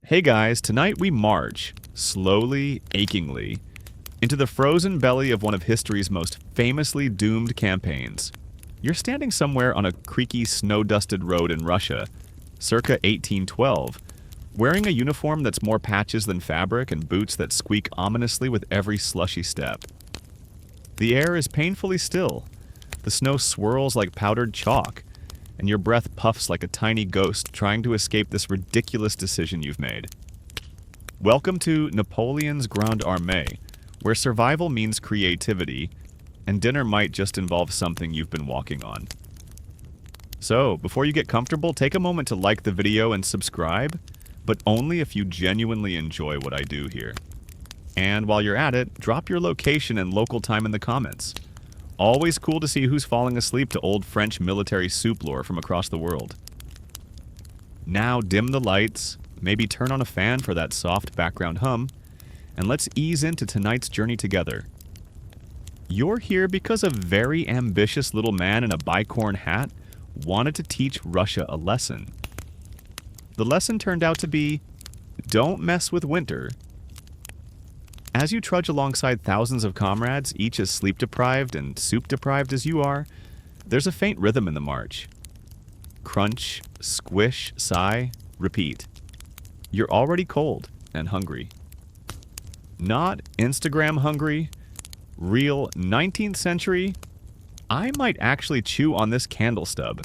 Hey guys, tonight we march, slowly, achingly, into the frozen belly of one of history's most famously doomed campaigns. You're standing somewhere on a creaky, snow-dusted road in Russia, circa 1812, wearing a uniform that's more patches than fabric and boots that squeak ominously with every slushy step. The air is painfully still. The snow swirls like powdered chalk, and your breath puffs like a tiny ghost trying to escape this ridiculous decision you've made. Welcome to Napoleon's Grande Armée, where survival means creativity, and dinner might just involve something you've been walking on. So, before you get comfortable, take a moment to like the video and subscribe, but only if you genuinely enjoy what I do here. And while you're at it, drop your location and local time in the comments. Always cool to see who's falling asleep to old French military soup lore from across the world. Now dim the lights, maybe turn on a fan for that soft background hum, and let's ease into tonight's journey together. You're here because a very ambitious little man in a bicorn hat wanted to teach Russia a lesson. The lesson turned out to be, don't mess with winter. As you trudge alongside thousands of comrades, each as sleep-deprived and soup-deprived as you are, there's a faint rhythm in the march. Crunch, squish, sigh, repeat. You're already cold and hungry. Not Instagram hungry, real 19th century, I might actually chew on this candle stub.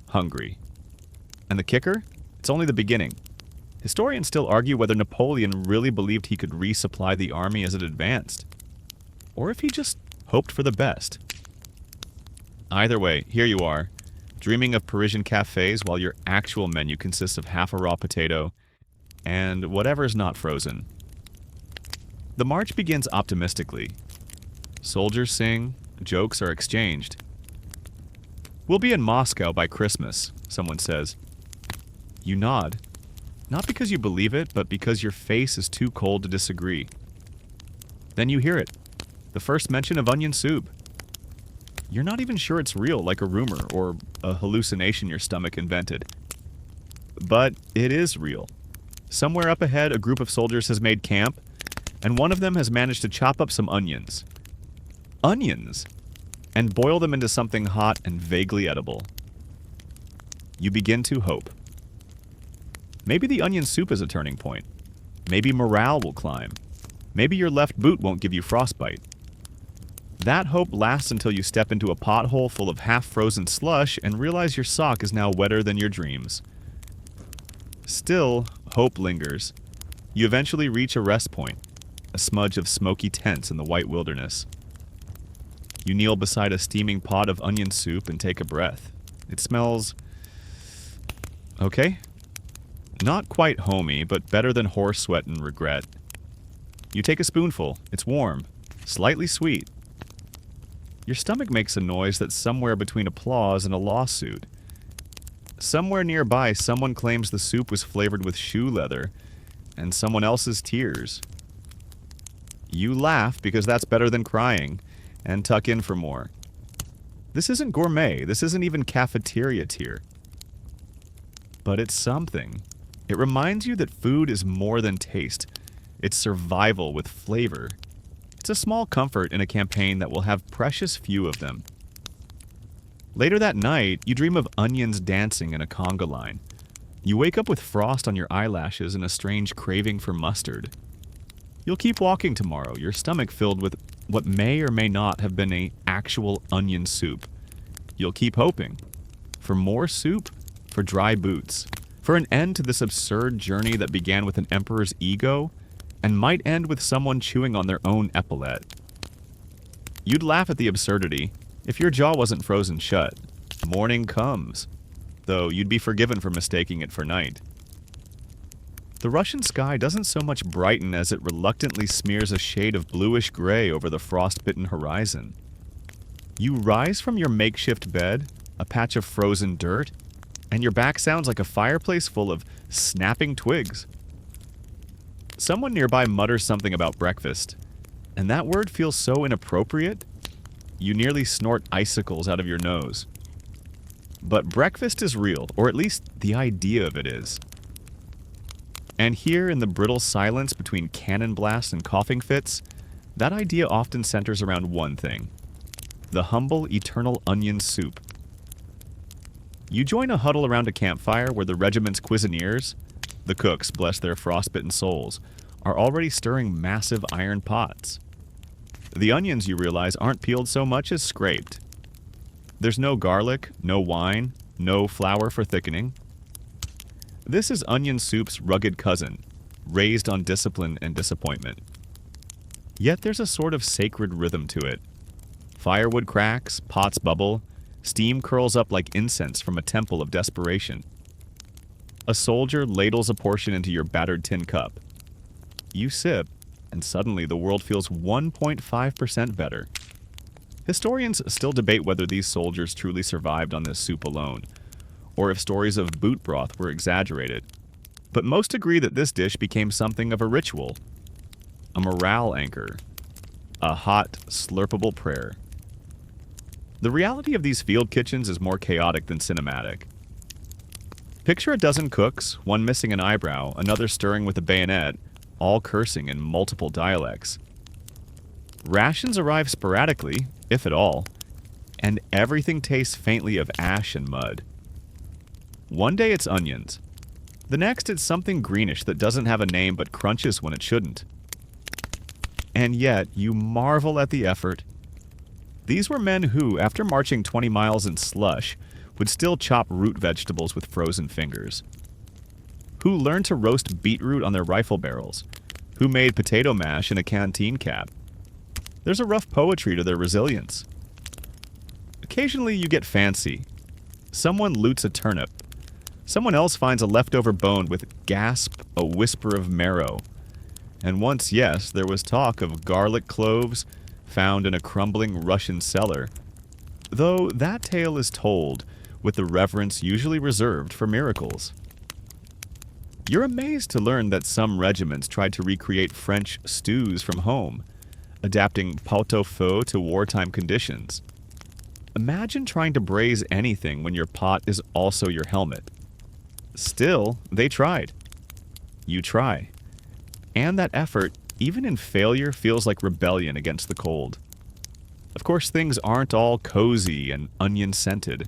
Hungry. And the kicker? It's only the beginning. Historians still argue whether Napoleon really believed he could resupply the army as it advanced, or if he just hoped for the best. Either way, here you are, dreaming of Parisian cafes while your actual menu consists of half a raw potato and whatever's not frozen. The march begins optimistically. Soldiers sing, jokes are exchanged. We'll be in Moscow by Christmas, someone says. You nod. Not because you believe it, but because your face is too cold to disagree. Then you hear it. The first mention of onion soup. You're not even sure it's real, like a rumor or a hallucination your stomach invented. But it is real. Somewhere up ahead, a group of soldiers has made camp, and one of them has managed to chop up some onions. Onions! And boil them into something hot and vaguely edible. You begin to hope. Maybe the onion soup is a turning point. Maybe morale will climb. Maybe your left boot won't give you frostbite. That hope lasts until you step into a pothole full of half-frozen slush and realize your sock is now wetter than your dreams. Still, hope lingers. You eventually reach a rest point, a smudge of smoky tents in the white wilderness. You kneel beside a steaming pot of onion soup and take a breath. It smells... okay? Not quite homey, but better than horse sweat and regret. You take a spoonful. It's warm, slightly sweet. Your stomach makes a noise that's somewhere between applause and a lawsuit. Somewhere nearby, someone claims the soup was flavored with shoe leather, and someone else's tears. You laugh because that's better than crying, and tuck in for more. This isn't gourmet. This isn't even cafeteria tier. But it's something. It reminds you that food is more than taste. It's survival with flavor. It's a small comfort in a campaign that will have precious few of them. Later that night, you dream of onions dancing in a conga line. You wake up with frost on your eyelashes and a strange craving for mustard. You'll keep walking tomorrow, your stomach filled with what may or may not have been an actual onion soup. You'll keep hoping. For more soup, for dry boots. For an end to this absurd journey that began with an emperor's ego and might end with someone chewing on their own epaulette. You'd laugh at the absurdity if your jaw wasn't frozen shut. Morning comes, though you'd be forgiven for mistaking it for night. The Russian sky doesn't so much brighten as it reluctantly smears a shade of bluish gray over the frost-bitten horizon. You rise from your makeshift bed, a patch of frozen dirt, and your back sounds like a fireplace full of snapping twigs. Someone nearby mutters something about breakfast, and that word feels so inappropriate, you nearly snort icicles out of your nose. But breakfast is real, or at least the idea of it is. And here, in the brittle silence between cannon blasts and coughing fits, that idea often centers around one thing: the humble, eternal onion soup. You join a huddle around a campfire where the regiment's cuisiniers, the cooks, bless their frostbitten souls, are already stirring massive iron pots. The onions, you realize, aren't peeled so much as scraped. There's no garlic, no wine, no flour for thickening. This is onion soup's rugged cousin, raised on discipline and disappointment. Yet there's a sort of sacred rhythm to it. Firewood cracks, pots bubble, steam curls up like incense from a temple of desperation. A soldier ladles a portion into your battered tin cup. You sip, and suddenly the world feels 1.5% better. Historians still debate whether these soldiers truly survived on this soup alone, or if stories of boot broth were exaggerated. But most agree that this dish became something of a ritual, a morale anchor, a hot, slurpable prayer. The reality of these field kitchens is more chaotic than cinematic. Picture a dozen cooks, one missing an eyebrow, another stirring with a bayonet, all cursing in multiple dialects. Rations arrive sporadically, if at all, and everything tastes faintly of ash and mud. One day it's onions. The next it's something greenish that doesn't have a name but crunches when it shouldn't. And yet, you marvel at the effort. These were men who, after marching 20 miles in slush, would still chop root vegetables with frozen fingers. Who learned to roast beetroot on their rifle barrels. Who made potato mash in a canteen cap. There's a rough poetry to their resilience. Occasionally you get fancy. Someone loots a turnip. Someone else finds a leftover bone with, gasp, a whisper of marrow. And once, yes, there was talk of garlic cloves found in a crumbling Russian cellar. Though that tale is told with the reverence usually reserved for miracles. You're amazed to learn that some regiments tried to recreate French stews from home, adapting pot-au-feu to wartime conditions. Imagine trying to braise anything when your pot is also your helmet. Still, they tried. You try. And that effort, even in failure, feels like rebellion against the cold. Of course, things aren't all cozy and onion-scented.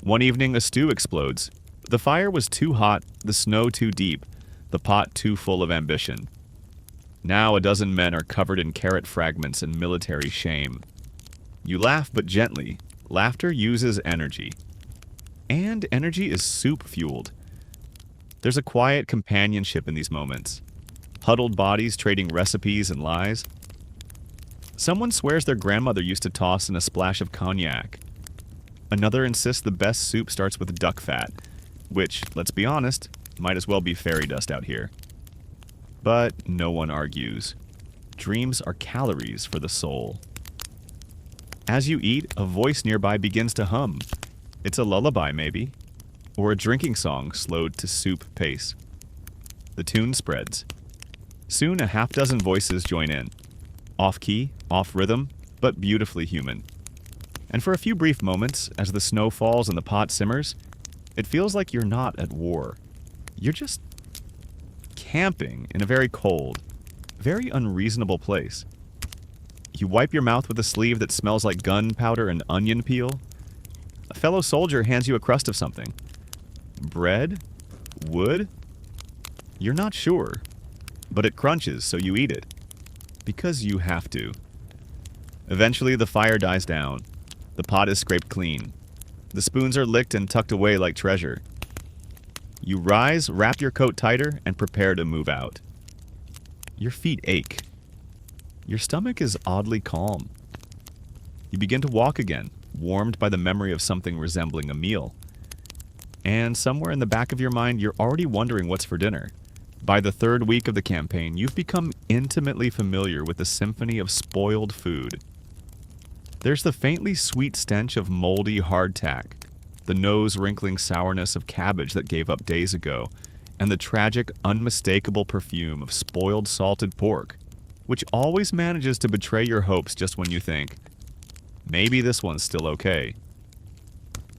One evening, a stew explodes. The fire was too hot, the snow too deep, the pot too full of ambition. Now a dozen men are covered in carrot fragments and military shame. You laugh, but gently. Laughter uses energy. And energy is soup-fueled. There's a quiet companionship in these moments. Huddled bodies trading recipes and lies. Someone swears their grandmother used to toss in a splash of cognac. Another insists the best soup starts with duck fat, which, let's be honest, might as well be fairy dust out here. But no one argues. Dreams are calories for the soul. As you eat, a voice nearby begins to hum. It's a lullaby, maybe, or a drinking song slowed to soup pace. The tune spreads. Soon a half-dozen voices join in. Off-key, off-rhythm, but beautifully human. And for a few brief moments, as the snow falls and the pot simmers, it feels like you're not at war. You're just camping in a very cold, very unreasonable place. You wipe your mouth with a sleeve that smells like gunpowder and onion peel. A fellow soldier hands you a crust of something. Bread? Wood? You're not sure, but it crunches, so you eat it. Because you have to. Eventually, the fire dies down. The pot is scraped clean. The spoons are licked and tucked away like treasure. You rise, wrap your coat tighter, and prepare to move out. Your feet ache. Your stomach is oddly calm. You begin to walk again, warmed by the memory of something resembling a meal. And somewhere in the back of your mind, you're already wondering what's for dinner. By the third week of the campaign, you've become intimately familiar with the symphony of spoiled food. There's the faintly sweet stench of moldy hardtack, the nose-wrinkling sourness of cabbage that gave up days ago, and the tragic, unmistakable perfume of spoiled salted pork, which always manages to betray your hopes just when you think, maybe this one's still okay.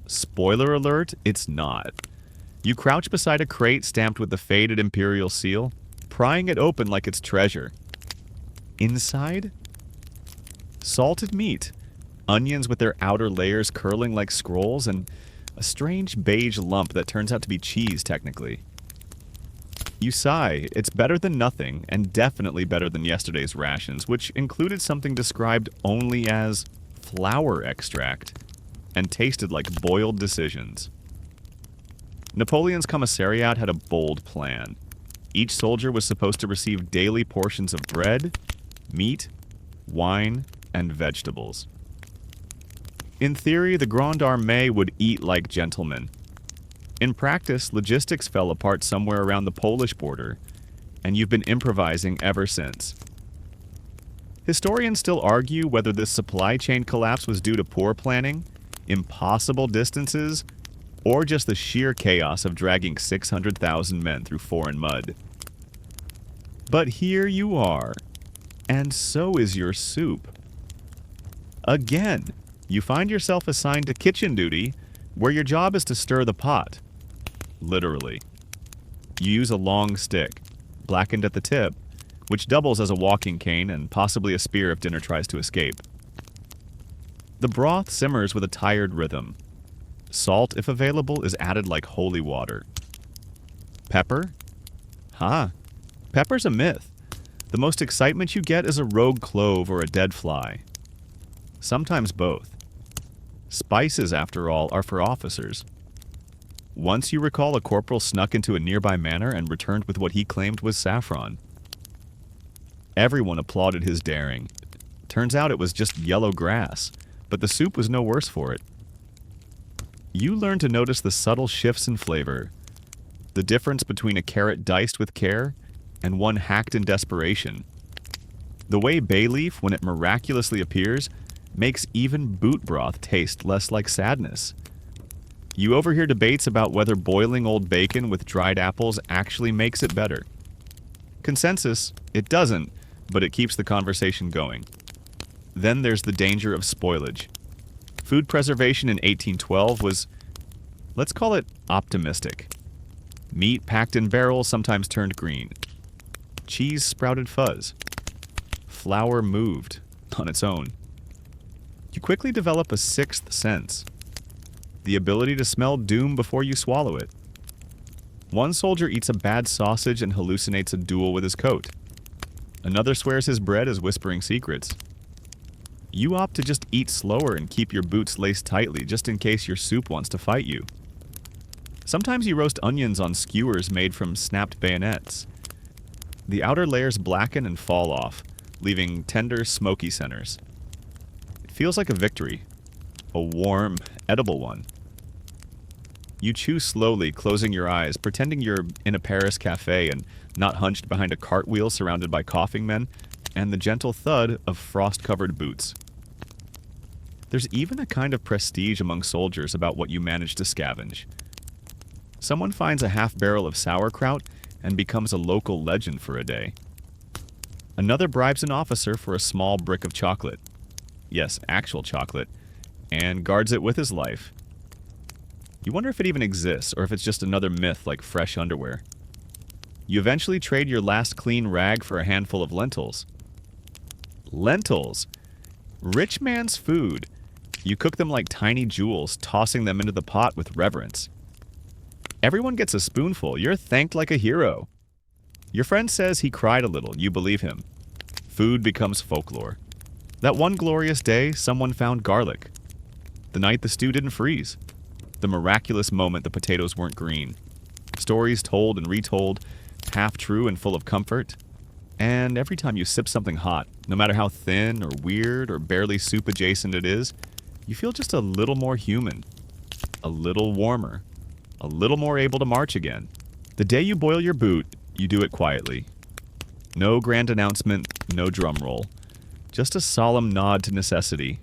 Spoiler alert, it's not. You crouch beside a crate stamped with the faded imperial seal, prying it open like it's treasure. Inside? Salted meat, onions with their outer layers curling like scrolls, and a strange beige lump that turns out to be cheese, technically. You sigh. It's better than nothing, and definitely better than yesterday's rations, which included something described only as flour extract, and tasted like boiled decisions. Napoleon's commissariat had a bold plan. Each soldier was supposed to receive daily portions of bread, meat, wine, and vegetables. In theory, the Grande Armée would eat like gentlemen. In practice, logistics fell apart somewhere around the Polish border, and you've been improvising ever since. Historians still argue whether this supply chain collapse was due to poor planning, impossible distances, or just the sheer chaos of dragging 600,000 men through foreign mud. But here you are, and so is your soup. Again, you find yourself assigned to kitchen duty, where your job is to stir the pot. Literally. You use a long stick, blackened at the tip, which doubles as a walking cane and possibly a spear if dinner tries to escape. The broth simmers with a tired rhythm. Salt, if available, is added like holy water. Pepper? Pepper's a myth. The most excitement you get is a rogue clove or a dead fly. Sometimes both. Spices, after all, are for officers. Once you recall a corporal snuck into a nearby manor and returned with what he claimed was saffron. Everyone applauded his daring. Turns out it was just yellow grass, but the soup was no worse for it. You learn to notice the subtle shifts in flavor, the difference between a carrot diced with care and one hacked in desperation. The way bay leaf, when it miraculously appears, makes even boot broth taste less like sadness. You overhear debates about whether boiling old bacon with dried apples actually makes it better. Consensus, it doesn't, but it keeps the conversation going. Then there's the danger of spoilage. Food preservation in 1812 was, let's call it, optimistic. Meat packed in barrels sometimes turned green. Cheese sprouted fuzz. Flour moved on its own. You quickly develop a sixth sense. The ability to smell doom before you swallow it. One soldier eats a bad sausage and hallucinates a duel with his coat. Another swears his bread is whispering secrets. You opt to just eat slower and keep your boots laced tightly just in case your soup wants to fight you. Sometimes you roast onions on skewers made from snapped bayonets. The outer layers blacken and fall off, leaving tender, smoky centers. It feels like a victory. A warm, edible one. You chew slowly, closing your eyes, pretending you're in a Paris cafe and not hunched behind a cartwheel surrounded by coughing men and the gentle thud of frost-covered boots. There's even a kind of prestige among soldiers about what you manage to scavenge. Someone finds a half-barrel of sauerkraut and becomes a local legend for a day. Another bribes an officer for a small brick of chocolate. Yes, actual chocolate. And guards it with his life. You wonder if it even exists, or if it's just another myth like fresh underwear. You eventually trade your last clean rag for a handful of lentils. Lentils! Rich man's food. You cook them like tiny jewels, tossing them into the pot with reverence. Everyone gets a spoonful. You're thanked like a hero. Your friend says he cried a little. You believe him. Food becomes folklore. That one glorious day, someone found garlic. The night the stew didn't freeze. The miraculous moment the potatoes weren't green. Stories told and retold, half true and full of comfort. And every time you sip something hot, no matter how thin or weird or barely soup adjacent it is, you feel just a little more human, a little warmer, a little more able to march again. The day you boil your boot, you do it quietly. No grand announcement, no drum roll. Just a solemn nod to necessity.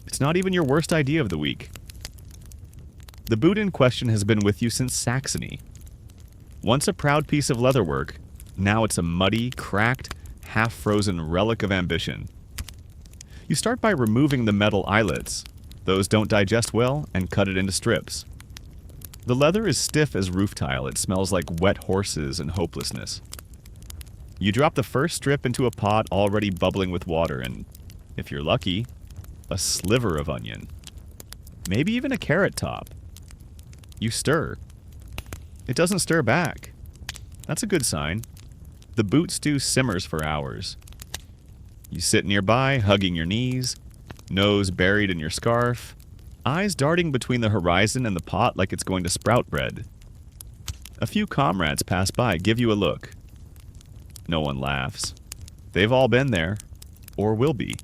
It's not even your worst idea of the week. The boot in question has been with you since Saxony. Once a proud piece of leatherwork, now it's a muddy, cracked, half-frozen relic of ambition. You start by removing the metal eyelets. Those don't digest well, and cut it into strips. The leather is stiff as roof tile. It smells like wet horses and hopelessness. You drop the first strip into a pot already bubbling with water and, if you're lucky, a sliver of onion. Maybe even a carrot top. You stir. It doesn't stir back. That's a good sign. The boot stew simmers for hours. You sit nearby, hugging your knees, nose buried in your scarf, eyes darting between the horizon and the pot like it's going to sprout bread. A few comrades pass by, give you a look. No one laughs. They've all been there, or will be.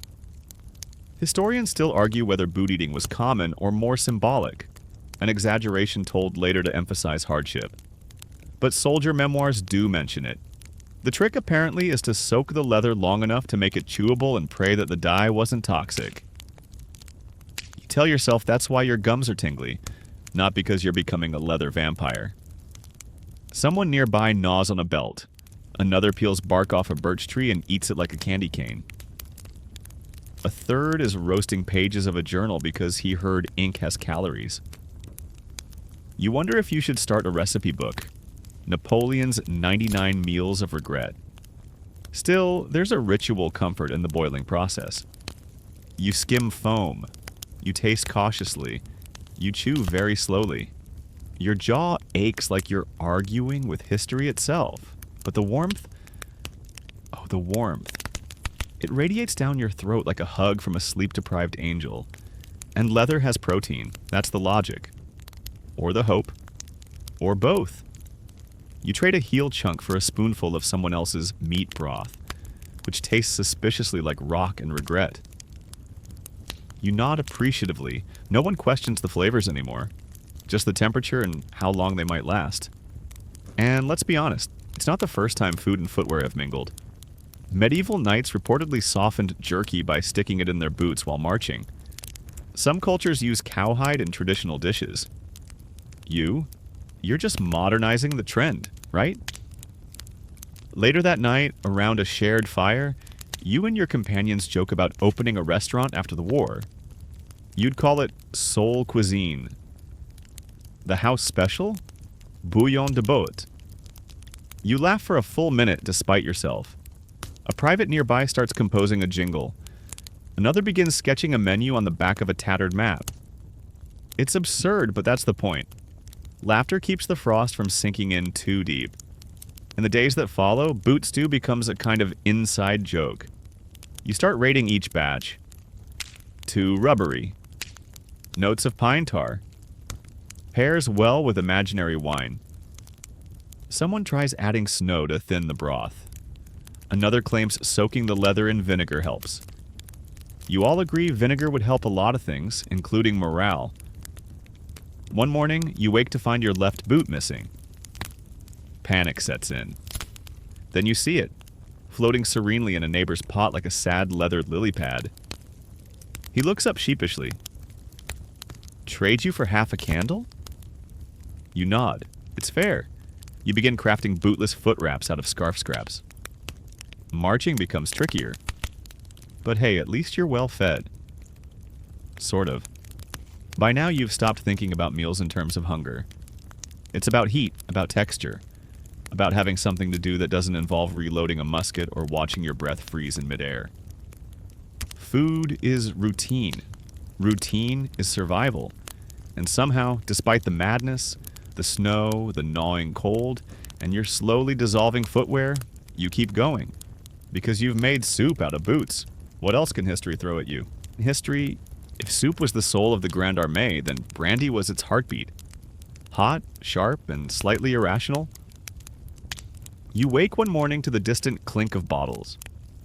Historians still argue whether boot eating was common or more symbolic, an exaggeration told later to emphasize hardship. But soldier memoirs do mention it. The trick apparently is to soak the leather long enough to make it chewable and pray that the dye wasn't toxic. You tell yourself that's why your gums are tingly, not because you're becoming a leather vampire. Someone nearby gnaws on a belt. Another peels bark off a birch tree and eats it like a candy cane. A third is roasting pages of a journal because he heard ink has calories. You wonder if you should start a recipe book. Napoleon's 99 Meals of Regret. Still, there's a ritual comfort in the boiling process. You skim foam. You taste cautiously. You chew very slowly. Your jaw aches like you're arguing with history itself. But the warmth? Oh, the warmth. It radiates down your throat like a hug from a sleep-deprived angel. And leather has protein. That's the logic. Or the hope. Or both. You trade a heel chunk for a spoonful of someone else's meat broth, which tastes suspiciously like rock and regret. You nod appreciatively. No one questions the flavors anymore. Just the temperature and how long they might last. And let's be honest, it's not the first time food and footwear have mingled. Medieval knights reportedly softened jerky by sticking it in their boots while marching. Some cultures use cowhide in traditional dishes. You're just modernizing the trend, right? Later that night, around a shared fire, you and your companions joke about opening a restaurant after the war. You'd call it soul cuisine. The house special? Bouillon de botte. You laugh for a full minute despite yourself. A private nearby starts composing a jingle. Another begins sketching a menu on the back of a tattered map. It's absurd, but that's the point. Laughter keeps the frost from sinking in too deep. In the days that follow, boot stew becomes a kind of inside joke. You start rating each batch. Too rubbery. Notes of pine tar. Pairs well with imaginary wine. Someone tries adding snow to thin the broth. Another claims soaking the leather in vinegar helps. You all agree vinegar would help a lot of things, including morale. One morning, you wake to find your left boot missing. Panic sets in. Then you see it, floating serenely in a neighbor's pot like a sad leather lily pad. He looks up sheepishly. Trade you for half a candle? You nod. It's fair. You begin crafting bootless foot wraps out of scarf scraps. Marching becomes trickier. But hey, at least you're well fed. Sort of. By now you've stopped thinking about meals in terms of hunger. It's about heat, about texture, about having something to do that doesn't involve reloading a musket or watching your breath freeze in midair. Food is routine. Routine is survival. And somehow, despite the madness, the snow, the gnawing cold, and your slowly dissolving footwear, you keep going. Because you've made soup out of boots. What else can history throw at you? History, if soup was the soul of the Grande Armée, then brandy was its heartbeat. Hot, sharp, and slightly irrational. You wake one morning to the distant clink of bottles.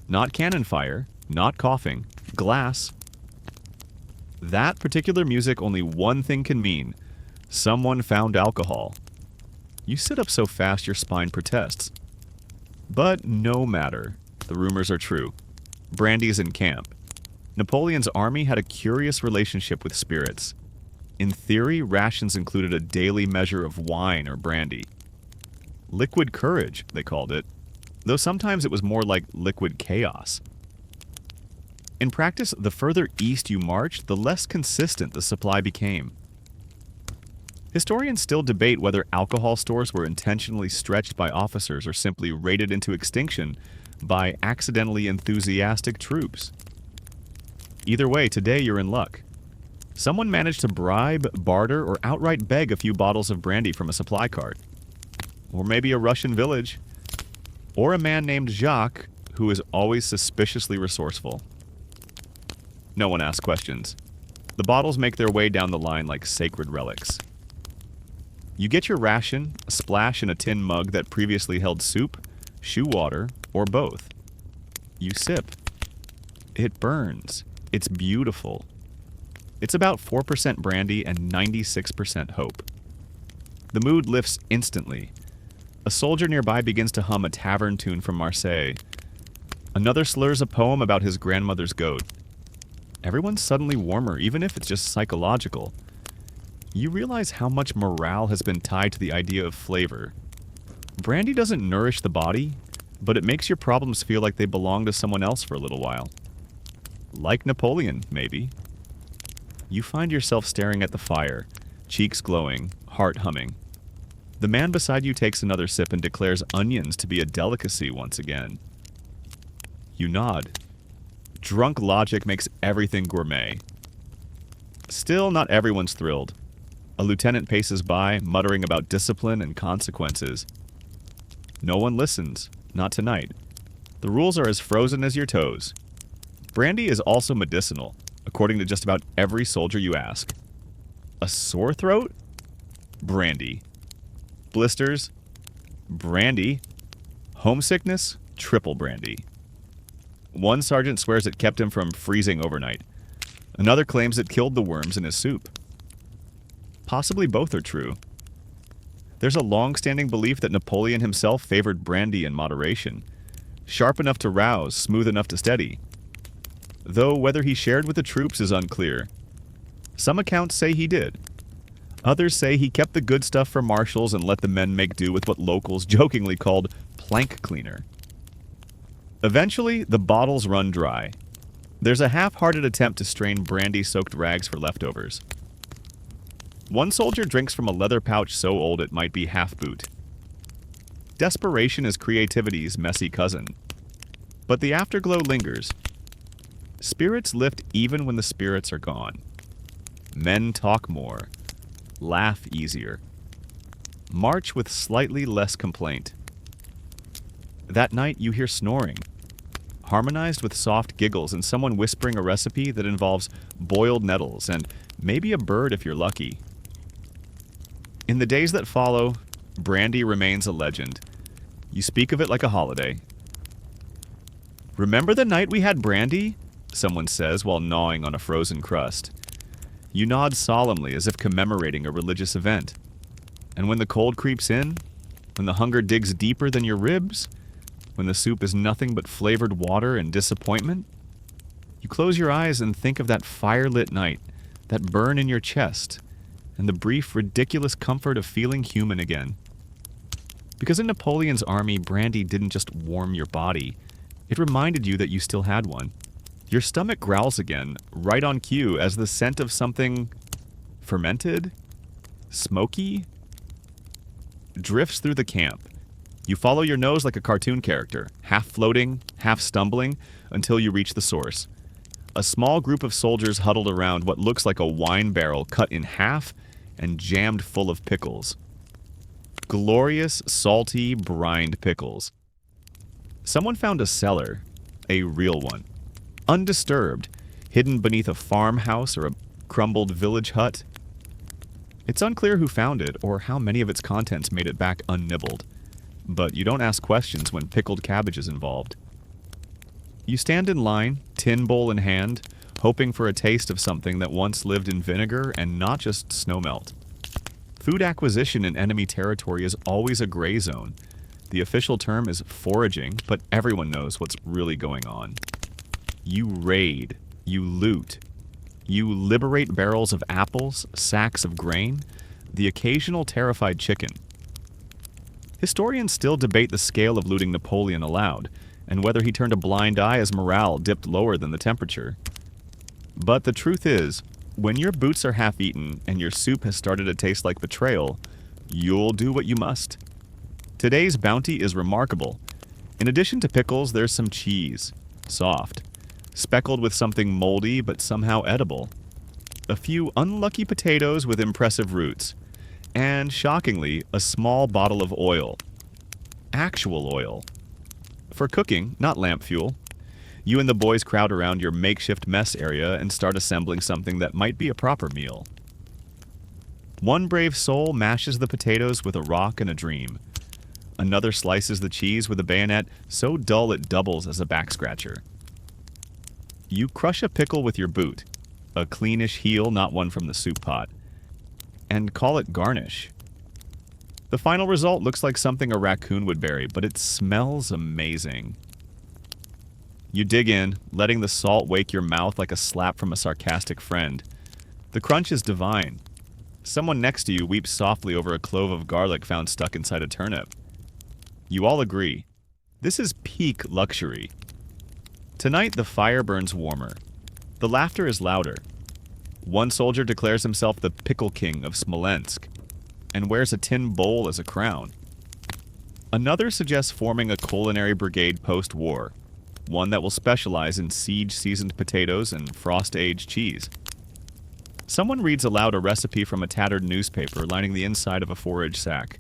Not cannon fire, not coughing, glass. That particular music only one thing can mean. Someone found alcohol. You sit up so fast your spine protests. But no matter. The rumors are true. Brandy's in camp. Napoleon's army had a curious relationship with spirits. In theory, rations included a daily measure of wine or brandy. Liquid courage, they called it, though sometimes it was more like liquid chaos. In practice, the further east you marched, the less consistent the supply became. Historians still debate whether alcohol stores were intentionally stretched by officers or simply raided into extinction by accidentally enthusiastic troops. Either way, today you're in luck. Someone managed to bribe, barter, or outright beg a few bottles of brandy from a supply cart. Or maybe a Russian village. Or a man named Jacques, who is always suspiciously resourceful. No one asks questions. The bottles make their way down the line like sacred relics. You get your ration, a splash in a tin mug that previously held soup, shoe water, or both. You sip. It burns. It's beautiful. It's about 4% brandy and 96% hope. The mood lifts instantly. A soldier nearby begins to hum a tavern tune from Marseille. Another slurs a poem about his grandmother's goat. Everyone's suddenly warmer, even if it's just psychological. You realize how much morale has been tied to the idea of flavor. Brandy doesn't nourish the body, but it makes your problems feel like they belong to someone else for a little while. Like Napoleon, maybe. You find yourself staring at the fire, cheeks glowing, heart humming. The man beside you takes another sip and declares onions to be a delicacy once again. You nod. Drunk logic makes everything gourmet. Still, not everyone's thrilled. A lieutenant paces by, muttering about discipline and consequences. No one listens, not tonight. The rules are as frozen as your toes. Brandy is also medicinal, according to just about every soldier you ask. A sore throat? Brandy. Blisters? Brandy. Homesickness? Triple brandy. One sergeant swears it kept him from freezing overnight. Another claims it killed the worms in his soup. Possibly both are true. There's a long-standing belief that Napoleon himself favored brandy in moderation. Sharp enough to rouse, smooth enough to steady. Though whether he shared with the troops is unclear. Some accounts say he did. Others say he kept the good stuff for marshals and let the men make do with what locals jokingly called plank cleaner. Eventually, the bottles run dry. There's a half-hearted attempt to strain brandy-soaked rags for leftovers. One soldier drinks from a leather pouch so old it might be half-boot. Desperation is creativity's messy cousin. But the afterglow lingers. Spirits lift even when the spirits are gone. Men talk more. Laugh easier. March with slightly less complaint. That night you hear snoring, harmonized with soft giggles and someone whispering a recipe that involves boiled nettles and maybe a bird if you're lucky. In the days that follow, brandy remains a legend. You speak of it like a holiday. "Remember the night we had brandy?" someone says while gnawing on a frozen crust. You nod solemnly as if commemorating a religious event. And when the cold creeps in, when the hunger digs deeper than your ribs, when the soup is nothing but flavored water and disappointment, you close your eyes and think of that fire-lit night, that burn in your chest, and the brief, ridiculous comfort of feeling human again. Because in Napoleon's army, brandy didn't just warm your body. It reminded you that you still had one. Your stomach growls again, right on cue, as the scent of something fermented, smoky, drifts through the camp. You follow your nose like a cartoon character, half floating, half stumbling, until you reach the source. A small group of soldiers huddled around what looks like a wine barrel cut in half and jammed full of pickles. Glorious, salty, brined pickles. Someone found a cellar, a real one. Undisturbed, hidden beneath a farmhouse or a crumbled village hut. It's unclear who found it or how many of its contents made it back unnibbled. But you don't ask questions when pickled cabbage is involved. You stand in line, tin bowl in hand, hoping for a taste of something that once lived in vinegar and not just snowmelt. Food acquisition in enemy territory is always a gray zone. The official term is foraging, but everyone knows what's really going on. You raid, you loot, you liberate barrels of apples, sacks of grain, the occasional terrified chicken. Historians still debate the scale of looting Napoleon allowed, and whether he turned a blind eye as morale dipped lower than the temperature. But the truth is, When your boots are half-eaten and your soup has started to taste like betrayal, you'll do what you must. Today's bounty is remarkable. In addition to pickles, there's some cheese, soft, speckled with something moldy but somehow edible. A few unlucky potatoes with impressive roots, and, shockingly, a small bottle of oil. Actual oil. For cooking, not lamp fuel. You and the boys crowd around your makeshift mess area and start assembling something that might be a proper meal. One brave soul mashes the potatoes with a rock and a dream. Another slices the cheese with a bayonet so dull it doubles as a back-scratcher. You crush a pickle with your boot, a cleanish heel, not one from the soup pot, and call it garnish. The final result looks like something a raccoon would bury, but it smells amazing. You dig in, letting the salt wake your mouth like a slap from a sarcastic friend. The crunch is divine. Someone next to you weeps softly over a clove of garlic found stuck inside a turnip. You all agree. This is peak luxury. Tonight the fire burns warmer. The laughter is louder. One soldier declares himself the pickle king of Smolensk and wears a tin bowl as a crown. Another suggests forming a culinary brigade post-war, one that will specialize in siege-seasoned potatoes and frost-aged cheese. Someone reads aloud a recipe from a tattered newspaper lining the inside of a forage sack.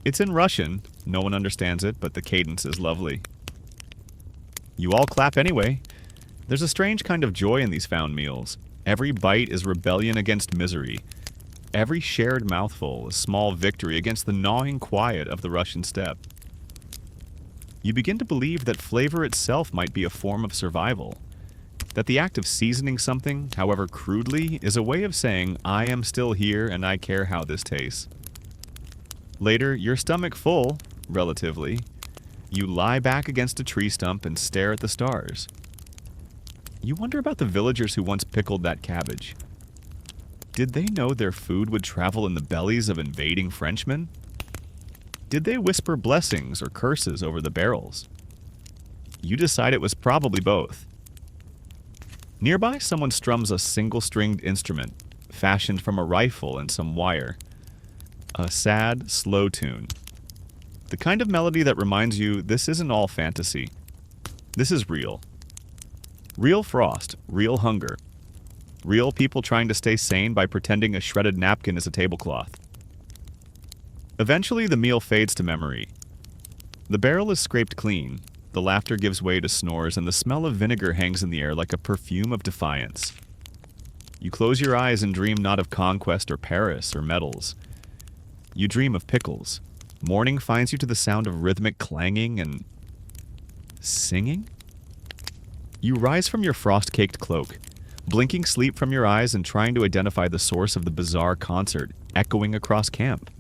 It's in Russian, no one understands it, but the cadence is lovely. You all clap anyway. There's a strange kind of joy in these found meals. Every bite is rebellion against misery. Every shared mouthful a small victory against the gnawing quiet of the Russian steppe. You begin to believe that flavor itself might be a form of survival. That the act of seasoning something, however crudely, is a way of saying, I am still here and I care how this tastes. Later, your stomach full, relatively, you lie back against a tree stump and stare at the stars. You wonder about the villagers who once pickled that cabbage. Did they know their food would travel in the bellies of invading Frenchmen? Did they whisper blessings or curses over the barrels? You decide it was probably both. Nearby, someone strums a single-stringed instrument, fashioned from a rifle and some wire. A sad, slow tune. The kind of melody that reminds you this isn't all fantasy. This is real. Real frost, real hunger. Real people trying to stay sane by pretending a shredded napkin is a tablecloth. Eventually, the meal fades to memory. The barrel is scraped clean, the laughter gives way to snores, and the smell of vinegar hangs in the air like a perfume of defiance. You close your eyes and dream not of conquest or Paris or medals. You dream of pickles. Morning finds you to the sound of rhythmic clanging and singing? You rise from your frost-caked cloak, blinking sleep from your eyes and trying to identify the source of the bizarre concert echoing across camp.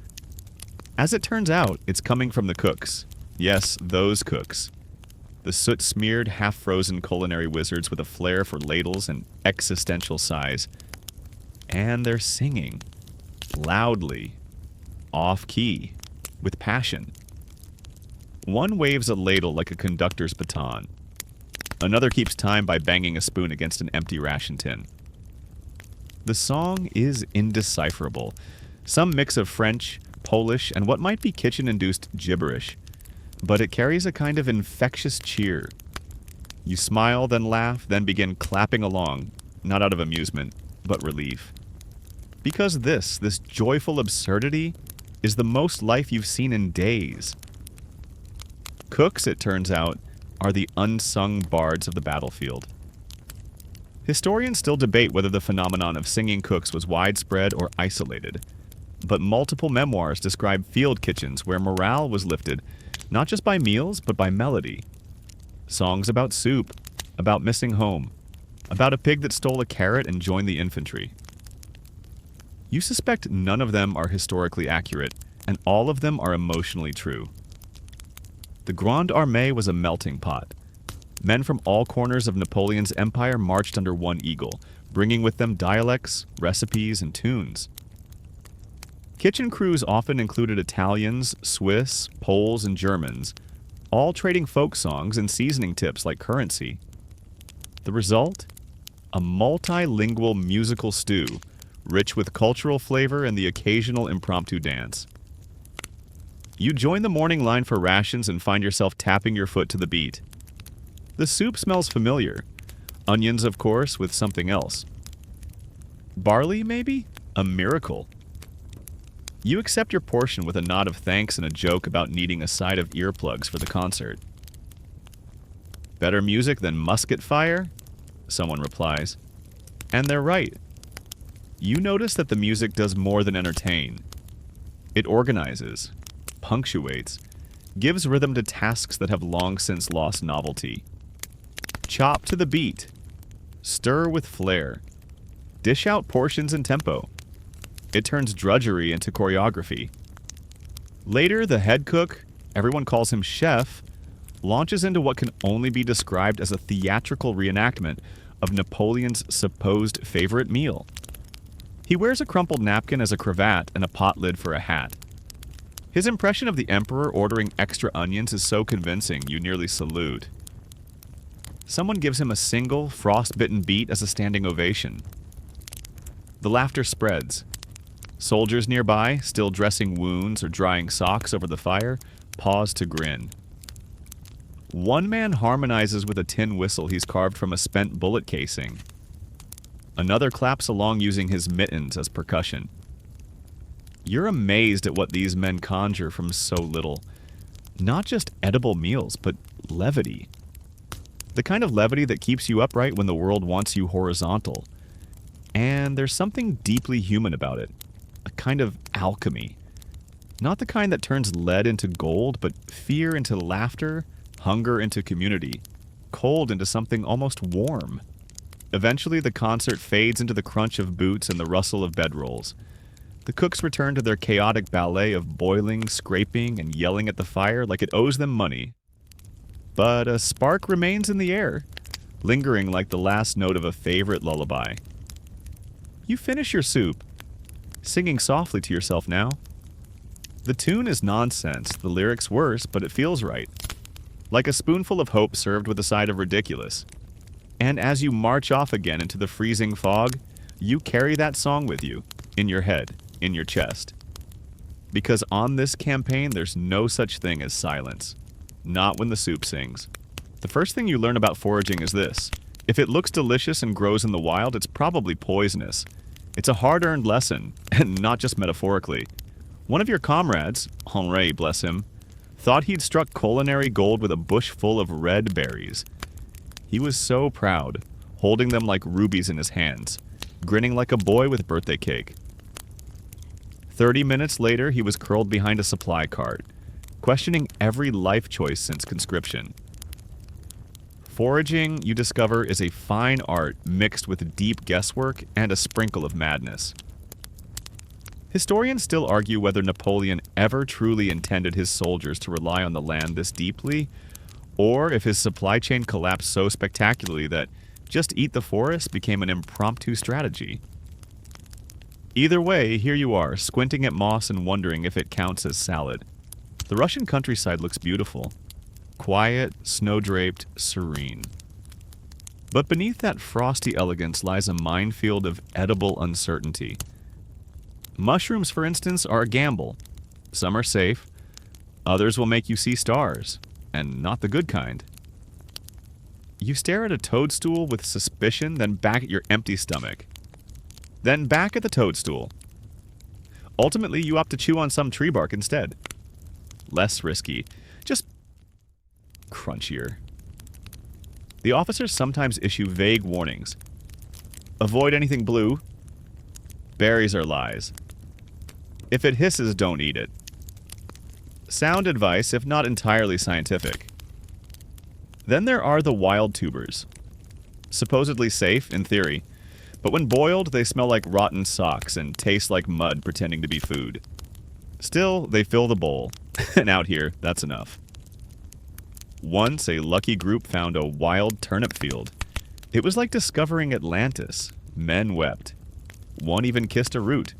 As it turns out, it's coming from the cooks. Yes, those cooks. The soot-smeared, half-frozen culinary wizards with a flair for ladles and existential sighs. And they're singing. Loudly. Off-key. With passion. One waves a ladle like a conductor's baton. Another keeps time by banging a spoon against an empty ration tin. The song is indecipherable. Some mix of French, Polish, and what might be kitchen-induced gibberish. But it carries a kind of infectious cheer. You smile, then laugh, then begin clapping along, not out of amusement, but relief. Because this joyful absurdity, is the most life you've seen in days. Cooks, it turns out, are the unsung bards of the battlefield. Historians still debate whether the phenomenon of singing cooks was widespread or isolated, but multiple memoirs describe field kitchens where morale was lifted not just by meals, but by melody. Songs about soup, about missing home, about a pig that stole a carrot and joined the infantry. You suspect none of them are historically accurate, and all of them are emotionally true. The Grande Armée was a melting pot. Men from all corners of Napoleon's empire marched under one eagle, bringing with them dialects, recipes, and tunes. Kitchen crews often included Italians, Swiss, Poles, and Germans, all trading folk songs and seasoning tips like currency. The result? a multilingual musical stew, rich with cultural flavor and the occasional impromptu dance. You join the morning line for rations and find yourself tapping your foot to the beat. The soup smells familiar. Onions, of course, with something else. Barley, maybe? A miracle. You accept your portion with a nod of thanks and a joke about needing a side of earplugs for the concert. Better music than musket fire? Someone replies. And they're right. You notice that the music does more than entertain. It organizes, punctuates, gives rhythm to tasks that have long since lost novelty. Chop to the beat. Stir with flair. Dish out portions and tempo. It turns drudgery into choreography. Later, the head cook, everyone calls him chef, launches into what can only be described as a theatrical reenactment of Napoleon's supposed favorite meal. He wears a crumpled napkin as a cravat and a pot lid for a hat. His impression of the emperor ordering extra onions is so convincing you nearly salute. Someone gives him a single, frostbitten beat as a standing ovation. The laughter spreads. Soldiers nearby, still dressing wounds or drying socks over the fire, pause to grin. One man harmonizes with a tin whistle he's carved from a spent bullet casing. Another claps along using his mittens as percussion. You're amazed at what these men conjure from so little. Not just edible meals, but levity. The kind of levity that keeps you upright when the world wants you horizontal. And there's something deeply human about it. A kind of alchemy. Not the kind that turns lead into gold, but fear into laughter, hunger into community, cold into something almost warm. Eventually, the concert fades into the crunch of boots and the rustle of bedrolls. The cooks return to their chaotic ballet of boiling, scraping, and yelling at the fire like it owes them money. But a spark remains in the air, lingering like the last note of a favorite lullaby. You finish your soup, singing softly to yourself now. The tune is nonsense, the lyrics worse, but it feels right. Like a spoonful of hope served with a side of ridiculous. And as you march off again into the freezing fog, you carry that song with you, in your head, in your chest. Because on this campaign, there's no such thing as silence. Not when the soup sings. The first thing you learn about foraging is this. If it looks delicious and grows in the wild, it's probably poisonous. It's a hard-earned lesson, and not just metaphorically. One of your comrades, Henri, bless him, thought he'd struck culinary gold with a bush full of red berries. He was so proud, holding them like rubies in his hands, grinning like a boy with birthday cake. 30 minutes later, he was curled behind a supply cart, questioning every life choice since conscription. Foraging, you discover, is a fine art mixed with deep guesswork and a sprinkle of madness. Historians still argue whether Napoleon ever truly intended his soldiers to rely on the land this deeply, or if his supply chain collapsed so spectacularly that just eat the forest became an impromptu strategy. Either way, here you are, squinting at moss and wondering if it counts as salad. The Russian countryside looks beautiful. Quiet, snow-draped, serene. But beneath that frosty elegance lies a minefield of edible uncertainty. Mushrooms, for instance, are a gamble. Some are safe. Others will make you see stars, and not the good kind. You stare at a toadstool with suspicion, then back at your empty stomach. Then back at the toadstool. Ultimately, you opt to chew on some tree bark instead. Less risky. Just crunchier. The officers sometimes issue vague warnings. Avoid anything blue. Berries are lies. If it hisses, don't eat it. Sound advice, if not entirely scientific. Then there are the wild tubers. Supposedly safe, in theory, but when boiled, they smell like rotten socks and taste like mud pretending to be food. Still, they fill the bowl, and out here, that's enough. Once, a lucky group found a wild turnip field. It was like discovering Atlantis. Men wept. One even kissed a root.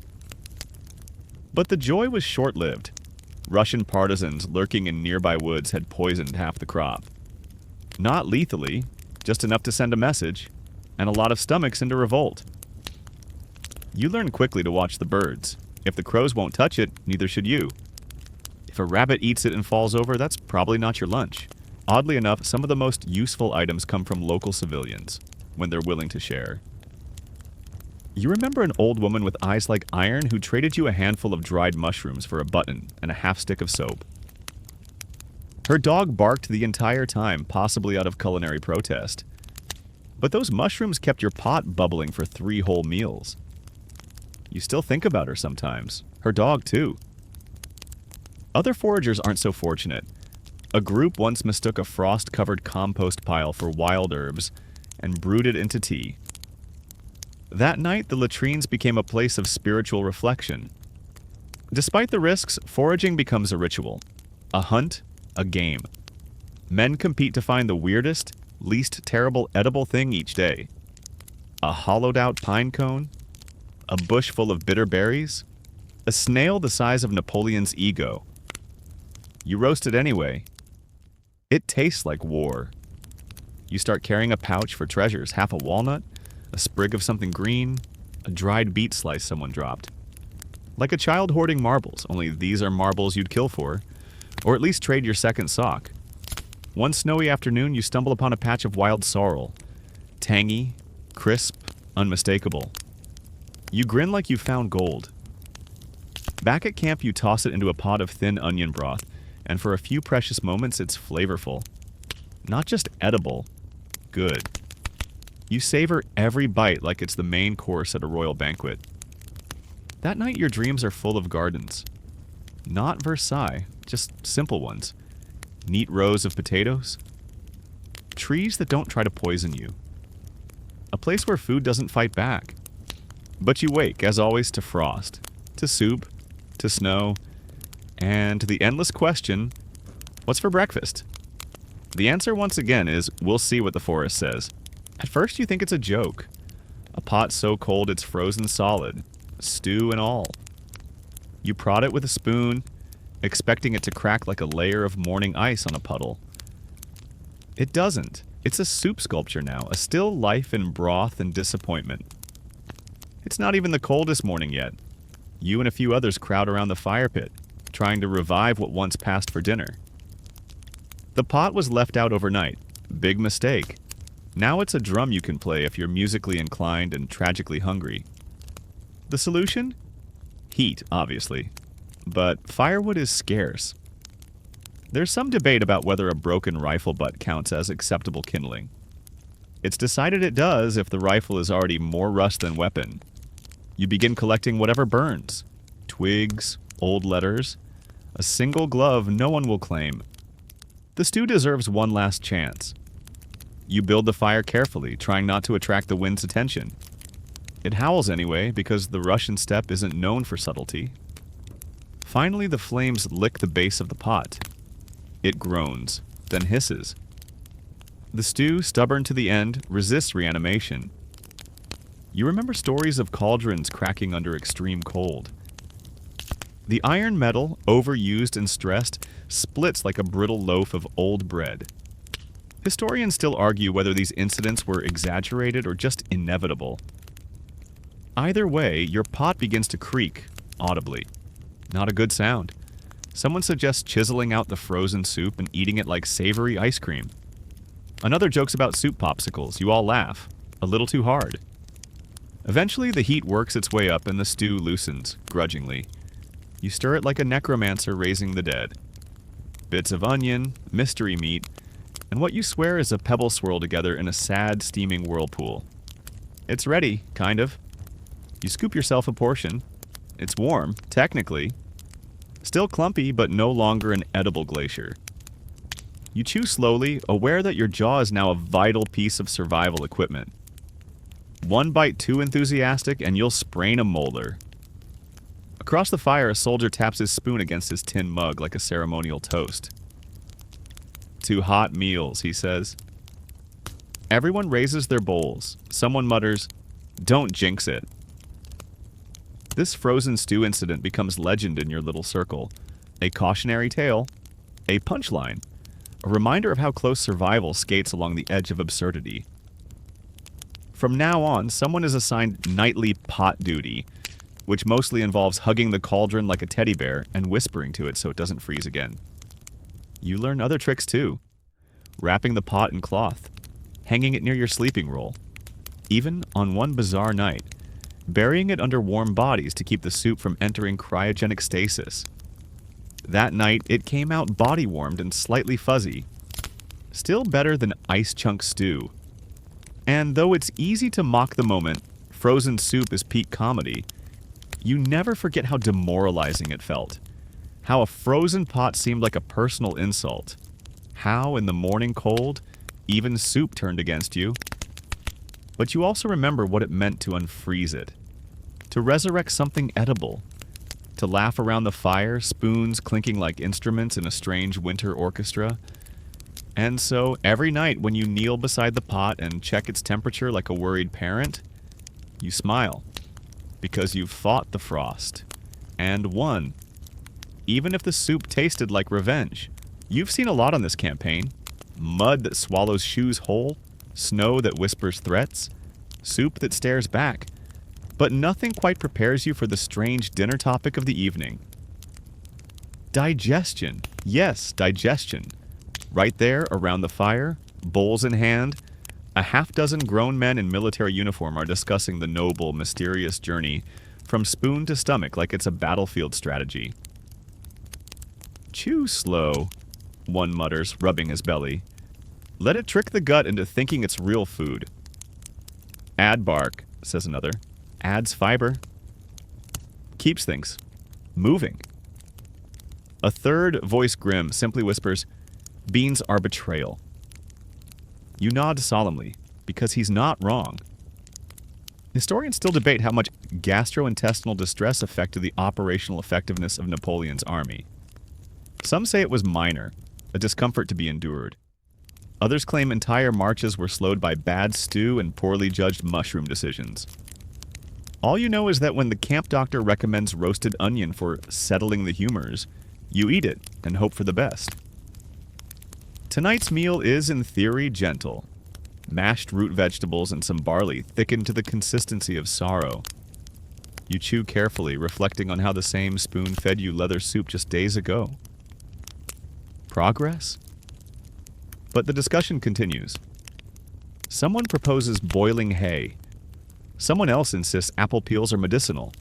But the joy was short-lived. Russian partisans lurking in nearby woods had poisoned half the crop. Not lethally, just enough to send a message. and a lot of stomachs into revolt. You learn quickly to watch the birds. If the crows won't touch it, neither should you. If a rabbit eats it and falls over, that's probably not your lunch. Oddly enough, some of the most useful items come from local civilians, when they're willing to share. You remember an old woman with eyes like iron who traded you a handful of dried mushrooms for a button and a half stick of soap. Her dog barked the entire time, possibly out of culinary protest. But those mushrooms kept your pot bubbling for 3 whole meals. You still think about her sometimes. Her dog, too. Other foragers aren't so fortunate. A group once mistook a frost-covered compost pile for wild herbs and brewed it into tea. That night, the latrines became a place of spiritual reflection. Despite the risks, foraging becomes a ritual. A hunt, a game. Men compete to find the weirdest, least terrible edible thing each day. A hollowed-out pine cone? A bush full of bitter berries? A snail the size of Napoleon's ego? You roast it anyway. It tastes like war. You start carrying a pouch for treasures, half a walnut, a sprig of something green, a dried beet slice someone dropped. Like a child hoarding marbles, only these are marbles you'd kill for, or at least trade your second sock. One snowy afternoon, you stumble upon a patch of wild sorrel. Tangy, crisp, unmistakable. You grin like you found gold. Back at camp, you toss it into a pot of thin onion broth, and for a few precious moments, it's flavorful. Not just edible, good. You savor every bite like it's the main course at a royal banquet. That night, your dreams are full of gardens. Not Versailles, just simple ones. Neat rows of potatoes. Trees that don't try to poison you. A place where food doesn't fight back. But you wake, as always, to frost, to soup, to snow, and to the endless question, what's for breakfast? The answer, once again, is we'll see what the forest says. At first, you think it's a joke. A pot so cold it's frozen solid, stew and all. You prod it with a spoon, expecting it to crack like a layer of morning ice on a puddle. It doesn't. It's a soup sculpture now, a still life in broth and disappointment. It's not even the coldest morning yet. You and a few others crowd around the fire pit, trying to revive what once passed for dinner. The pot was left out overnight. Big mistake. Now it's a drum you can play if you're musically inclined and tragically hungry. The solution? Heat, obviously. But firewood is scarce. There's some debate about whether a broken rifle butt counts as acceptable kindling. It's decided it does if the rifle is already more rust than weapon. You begin collecting whatever burns. Twigs, old letters, a single glove no one will claim. The stew deserves one last chance. You build the fire carefully, trying not to attract the wind's attention. It howls anyway, because the Russian steppe isn't known for subtlety. Finally, the flames lick the base of the pot. It groans, then hisses. The stew, stubborn to the end, resists reanimation. You remember stories of cauldrons cracking under extreme cold. The iron metal, overused and stressed, splits like a brittle loaf of old bread. Historians still argue whether these incidents were exaggerated or just inevitable. Either way, your pot begins to creak, audibly. Not a good sound. Someone suggests chiseling out the frozen soup and eating it like savory ice cream. Another jokes about soup popsicles. You all laugh. A little too hard. Eventually, the heat works its way up and the stew loosens, grudgingly. You stir it like a necromancer raising the dead. Bits of onion, mystery meat, and what you swear is a pebble swirl together in a sad, steaming whirlpool. It's ready, kind of. You scoop yourself a portion. It's warm, technically. Still clumpy, but no longer an edible glacier. You chew slowly, aware that your jaw is now a vital piece of survival equipment. One bite too enthusiastic, and you'll sprain a molar. Across the fire, a soldier taps his spoon against his tin mug like a ceremonial toast. 2 hot meals, he says. Everyone raises their bowls. Someone mutters, "Don't jinx it." This frozen stew incident becomes legend in your little circle. A cautionary tale, a punchline, a reminder of how close survival skates along the edge of absurdity. From now on, someone is assigned nightly pot duty, which mostly involves hugging the cauldron like a teddy bear and whispering to it so it doesn't freeze again. You learn other tricks too. Wrapping the pot in cloth, hanging it near your sleeping roll. Even, on one bizarre night, burying it under warm bodies to keep the soup from entering cryogenic stasis. That night, it came out body-warmed and slightly fuzzy. Still better than ice chunk stew. And though it's easy to mock the moment, frozen soup is peak comedy, you never forget how demoralizing it felt. How a frozen pot seemed like a personal insult. How, in the morning cold, even soup turned against you. But you also remember what it meant to unfreeze it. To resurrect something edible. To laugh around the fire, spoons clinking like instruments in a strange winter orchestra. And so, every night when you kneel beside the pot and check its temperature like a worried parent, you smile. Because you've fought the frost. And won. Even if the soup tasted like revenge. You've seen a lot on this campaign. Mud that swallows shoes whole. Snow that whispers threats. Soup that stares back. But nothing quite prepares you for the strange dinner topic of the evening. Digestion. Yes, digestion. Right there, around the fire, bowls in hand, a half-dozen grown men in military uniform are discussing the noble, mysterious journey from spoon to stomach like it's a battlefield strategy. Chew slow, one mutters, rubbing his belly. Let it trick the gut into thinking it's real food. Add bark, says another. Adds fiber. Keeps things moving. A third, voice grim, simply whispers, beans are betrayal. You nod solemnly, because he's not wrong. Historians still debate how much gastrointestinal distress affected the operational effectiveness of Napoleon's army. Some say it was minor, a discomfort to be endured. Others claim entire marches were slowed by bad stew and poorly judged mushroom decisions. All you know is that when the camp doctor recommends roasted onion for settling the humors, you eat it and hope for the best. Tonight's meal is, in theory, gentle. Mashed root vegetables and some barley thickened to the consistency of sorrow. You chew carefully, reflecting on how the same spoon fed you leather soup just days ago. Progress? But the discussion continues. Someone proposes boiling hay. Someone else insists apple peels are medicinal.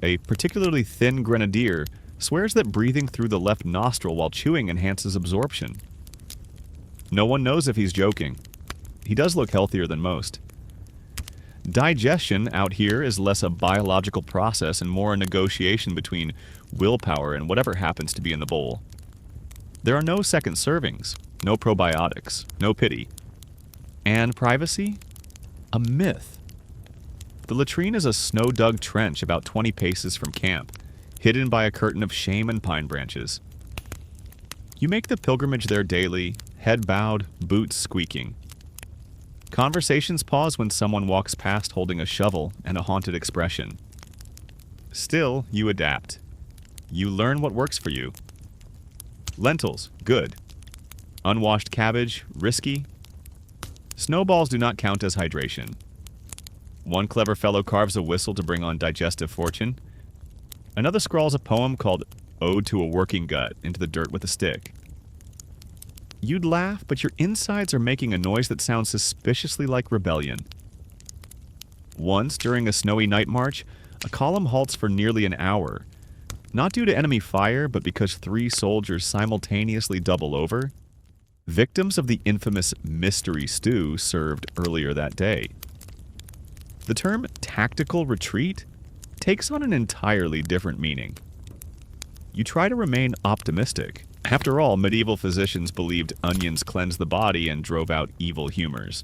A particularly thin grenadier swears that breathing through the left nostril while chewing enhances absorption. No one knows if he's joking. He does look healthier than most. Digestion out here is less a biological process and more a negotiation between willpower and whatever happens to be in the bowl. There are no second servings, no probiotics, no pity. And privacy? A myth. The latrine is a snow-dug trench about 20 paces from camp, hidden by a curtain of shame and pine branches. You make the pilgrimage there daily, head bowed, boots squeaking. Conversations pause when someone walks past holding a shovel and a haunted expression. Still, you adapt. You learn what works for you. Lentils, good. Unwashed cabbage, risky. Snowballs do not count as hydration. One clever fellow carves a whistle to bring on digestive fortune. Another scrawls a poem called Ode to a Working Gut into the dirt with a stick. You'd laugh, but your insides are making a noise that sounds suspiciously like rebellion. Once, during a snowy night march, a column halts for nearly an hour. Not due to enemy fire, but because 3 soldiers simultaneously double over. Victims of the infamous mystery stew served earlier that day. The term tactical retreat takes on an entirely different meaning. You try to remain optimistic. After all, medieval physicians believed onions cleansed the body and drove out evil humors.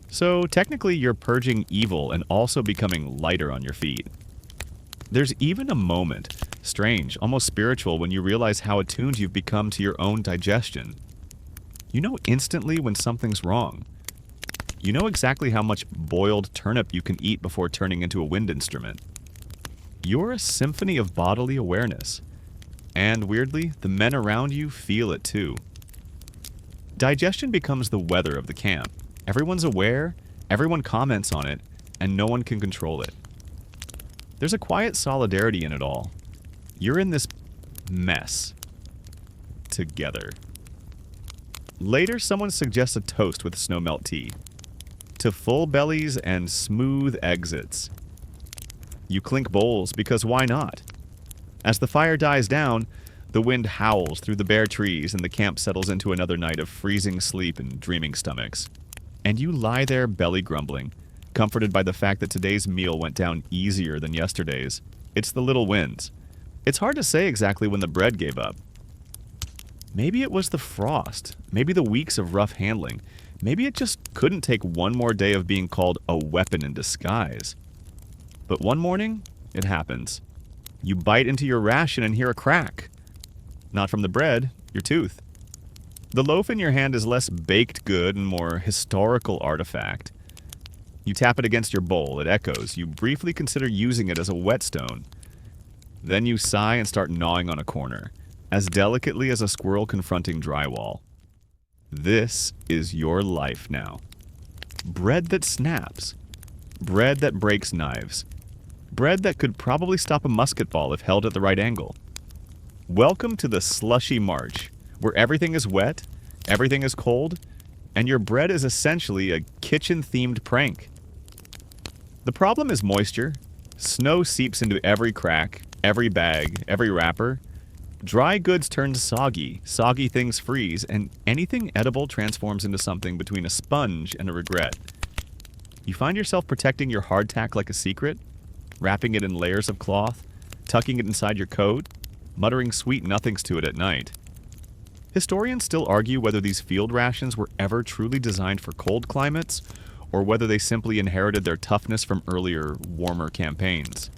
So technically you're purging evil and also becoming lighter on your feet. There's even a moment, strange, almost spiritual, when you realize how attuned you've become to your own digestion. You know instantly when something's wrong. You know exactly how much boiled turnip you can eat before turning into a wind instrument. You're a symphony of bodily awareness. And weirdly, the men around you feel it too. Digestion becomes the weather of the camp. Everyone's aware, Everyone comments on it, and no one can control it. There's a quiet solidarity in it all. You're in this mess together. Later, someone suggests a toast with snow melt tea. To full bellies and smooth exits. You clink bowls because why not? As the fire dies down, the wind howls through the bare trees and the camp settles into another night of freezing sleep and dreaming stomachs. And you lie there belly grumbling, comforted by the fact that today's meal went down easier than yesterday's. It's the little wins. It's hard to say exactly when the bread gave up. Maybe it was the frost, maybe the weeks of rough handling, maybe it just couldn't take one more day of being called a weapon in disguise. But one morning, it happens. You bite into your ration and hear a crack. Not from the bread, your tooth. The loaf in your hand is less baked good and more historical artifact. You tap it against your bowl, it echoes. You briefly consider using it as a whetstone. Then you sigh and start gnawing on a corner, as delicately as a squirrel confronting drywall. This is your life now. Bread that snaps. Bread that breaks knives. Bread that could probably stop a musket ball if held at the right angle. Welcome to the slushy March, where everything is wet, everything is cold, and your bread is essentially a kitchen-themed prank. The problem is moisture. Snow seeps into every crack, every bag, every wrapper. Dry goods turn soggy, soggy things freeze, and anything edible transforms into something between a sponge and a regret. You find yourself protecting your hardtack like a secret, wrapping it in layers of cloth, tucking it inside your coat, muttering sweet nothings to it at night. Historians still argue whether these field rations were ever truly designed for cold climates, or whether they simply inherited their toughness from earlier, warmer campaigns.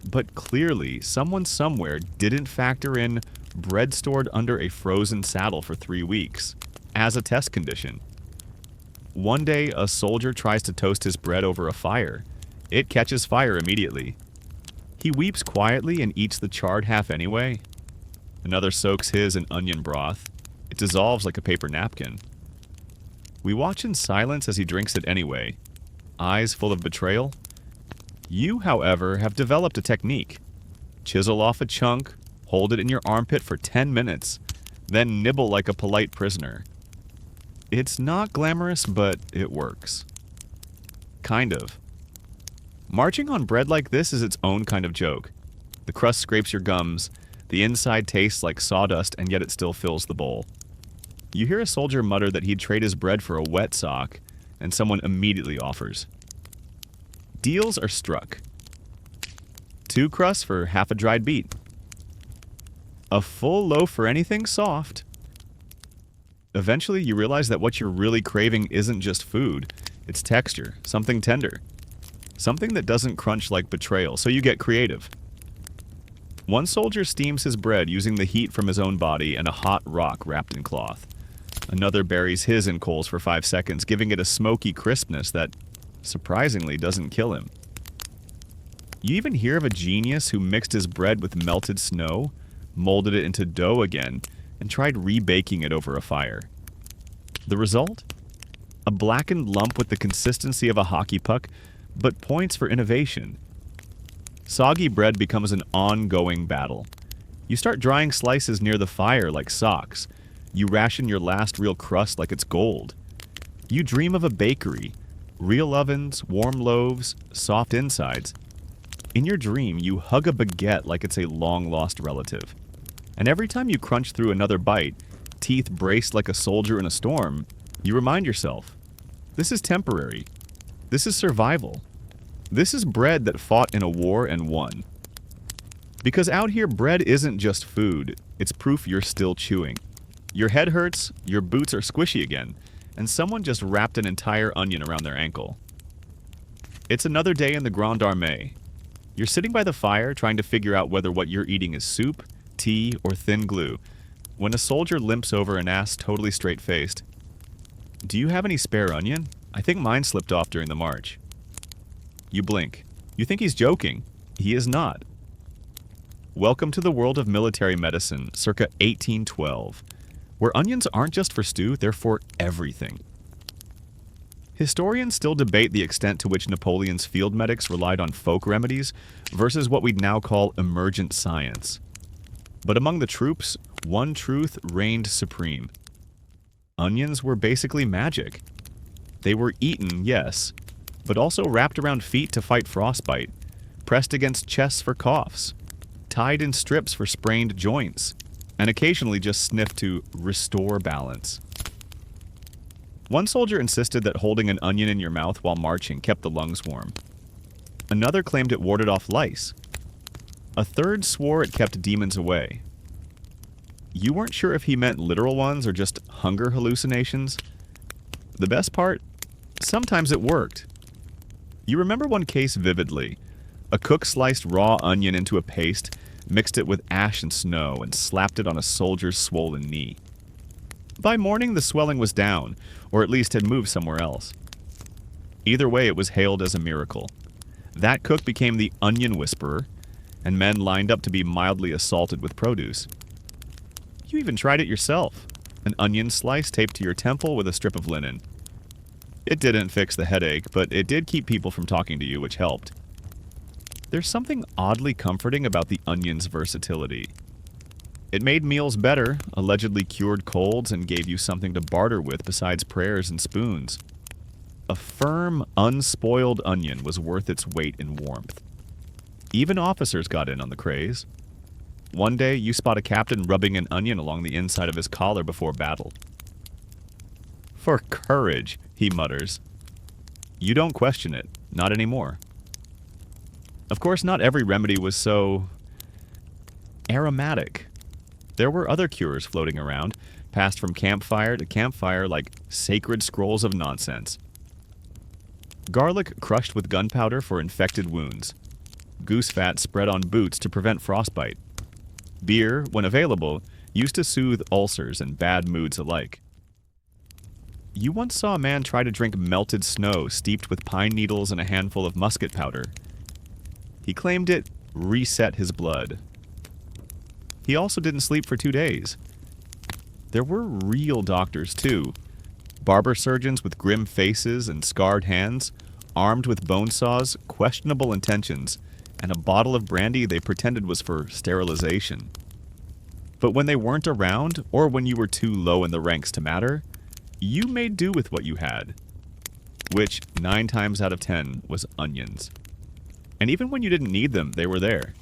But clearly, someone somewhere didn't factor in bread stored under a frozen saddle for 3 weeks, as a test condition. One day, a soldier tries to toast his bread over a fire. It catches fire immediately. He weeps quietly and eats the charred half anyway. Another soaks his in onion broth. It dissolves like a paper napkin. We watch in silence as he drinks it anyway, eyes full of betrayal. You, however, have developed a technique. Chisel off a chunk, hold it in your armpit for 10 minutes, then nibble like a polite prisoner. It's not glamorous, but it works. Kind of. Marching on bread like this is its own kind of joke. The crust scrapes your gums, the inside tastes like sawdust, and yet it still fills the bowl. You hear a soldier mutter that he'd trade his bread for a wet sock, and someone immediately offers. Deals are struck. 2 crusts for half a dried beet. A full loaf for anything soft. Eventually, you realize that what you're really craving isn't just food, it's texture, something tender. Something that doesn't crunch like betrayal, so you get creative. One soldier steams his bread using the heat from his own body and a hot rock wrapped in cloth. Another buries his in coals for 5 seconds, giving it a smoky crispness that, surprisingly, doesn't kill him. You even hear of a genius who mixed his bread with melted snow, molded it into dough again, and tried rebaking it over a fire. The result? A blackened lump with the consistency of a hockey puck, but points for innovation. Soggy bread becomes an ongoing battle. You start drying slices near the fire like socks. You ration your last real crust like it's gold. You dream of a bakery, real ovens, warm loaves, soft insides. In your dream, you hug a baguette like it's a long-lost relative. And every time you crunch through another bite, teeth braced like a soldier in a storm, you remind yourself, this is temporary. This is survival. This is bread that fought in a war and won. Because out here, bread isn't just food, it's proof you're still chewing. Your head hurts, your boots are squishy again, and someone just wrapped an entire onion around their ankle. It's another day in the Grande Armée. You're sitting by the fire trying to figure out whether what you're eating is soup, tea, or thin glue, when a soldier limps over and asks totally straight-faced, "Do you have any spare onion? I think mine slipped off during the march." You blink. You think he's joking. He is not. Welcome to the world of military medicine, circa 1812, where onions aren't just for stew, they're for everything. Historians still debate the extent to which Napoleon's field medics relied on folk remedies versus what we'd now call emergent science. But among the troops, one truth reigned supreme. Onions were basically magic. They were eaten, yes, but also wrapped around feet to fight frostbite, pressed against chests for coughs, tied in strips for sprained joints, and occasionally just sniffed to restore balance. One soldier insisted that holding an onion in your mouth while marching kept the lungs warm. Another claimed it warded off lice. A third swore it kept demons away. You weren't sure if he meant literal ones or just hunger hallucinations. The best part? Sometimes it worked. You remember one case vividly. A cook sliced raw onion into a paste, mixed it with ash and snow, and slapped it on a soldier's swollen knee. By morning, the swelling was down, or at least had moved somewhere else. Either way, it was hailed as a miracle. That cook became the onion whisperer, and men lined up to be mildly assaulted with produce. You even tried it yourself, an onion slice taped to your temple with a strip of linen. It didn't fix the headache, but it did keep people from talking to you, which helped. There's something oddly comforting about the onion's versatility. It made meals better, allegedly cured colds, and gave you something to barter with besides prayers and spoons. A firm, unspoiled onion was worth its weight in warmth. Even officers got in on the craze. One day, you spot a captain rubbing an onion along the inside of his collar before battle. For courage, he mutters. You don't question it, not anymore. Of course, not every remedy was so aromatic. There were other cures floating around, passed from campfire to campfire like sacred scrolls of nonsense. Garlic crushed with gunpowder for infected wounds. Goose fat spread on boots to prevent frostbite. Beer, when available, used to soothe ulcers and bad moods alike. You once saw a man try to drink melted snow steeped with pine needles and a handful of musket powder. He claimed it reset his blood. He also didn't sleep for 2 days. There were real doctors, too. Barber surgeons with grim faces and scarred hands, armed with bone saws, questionable intentions, and a bottle of brandy they pretended was for sterilization. But when they weren't around, or when you were too low in the ranks to matter, you made do with what you had. Which, 9 times out of 10, was onions. And even when you didn't need them, they were there.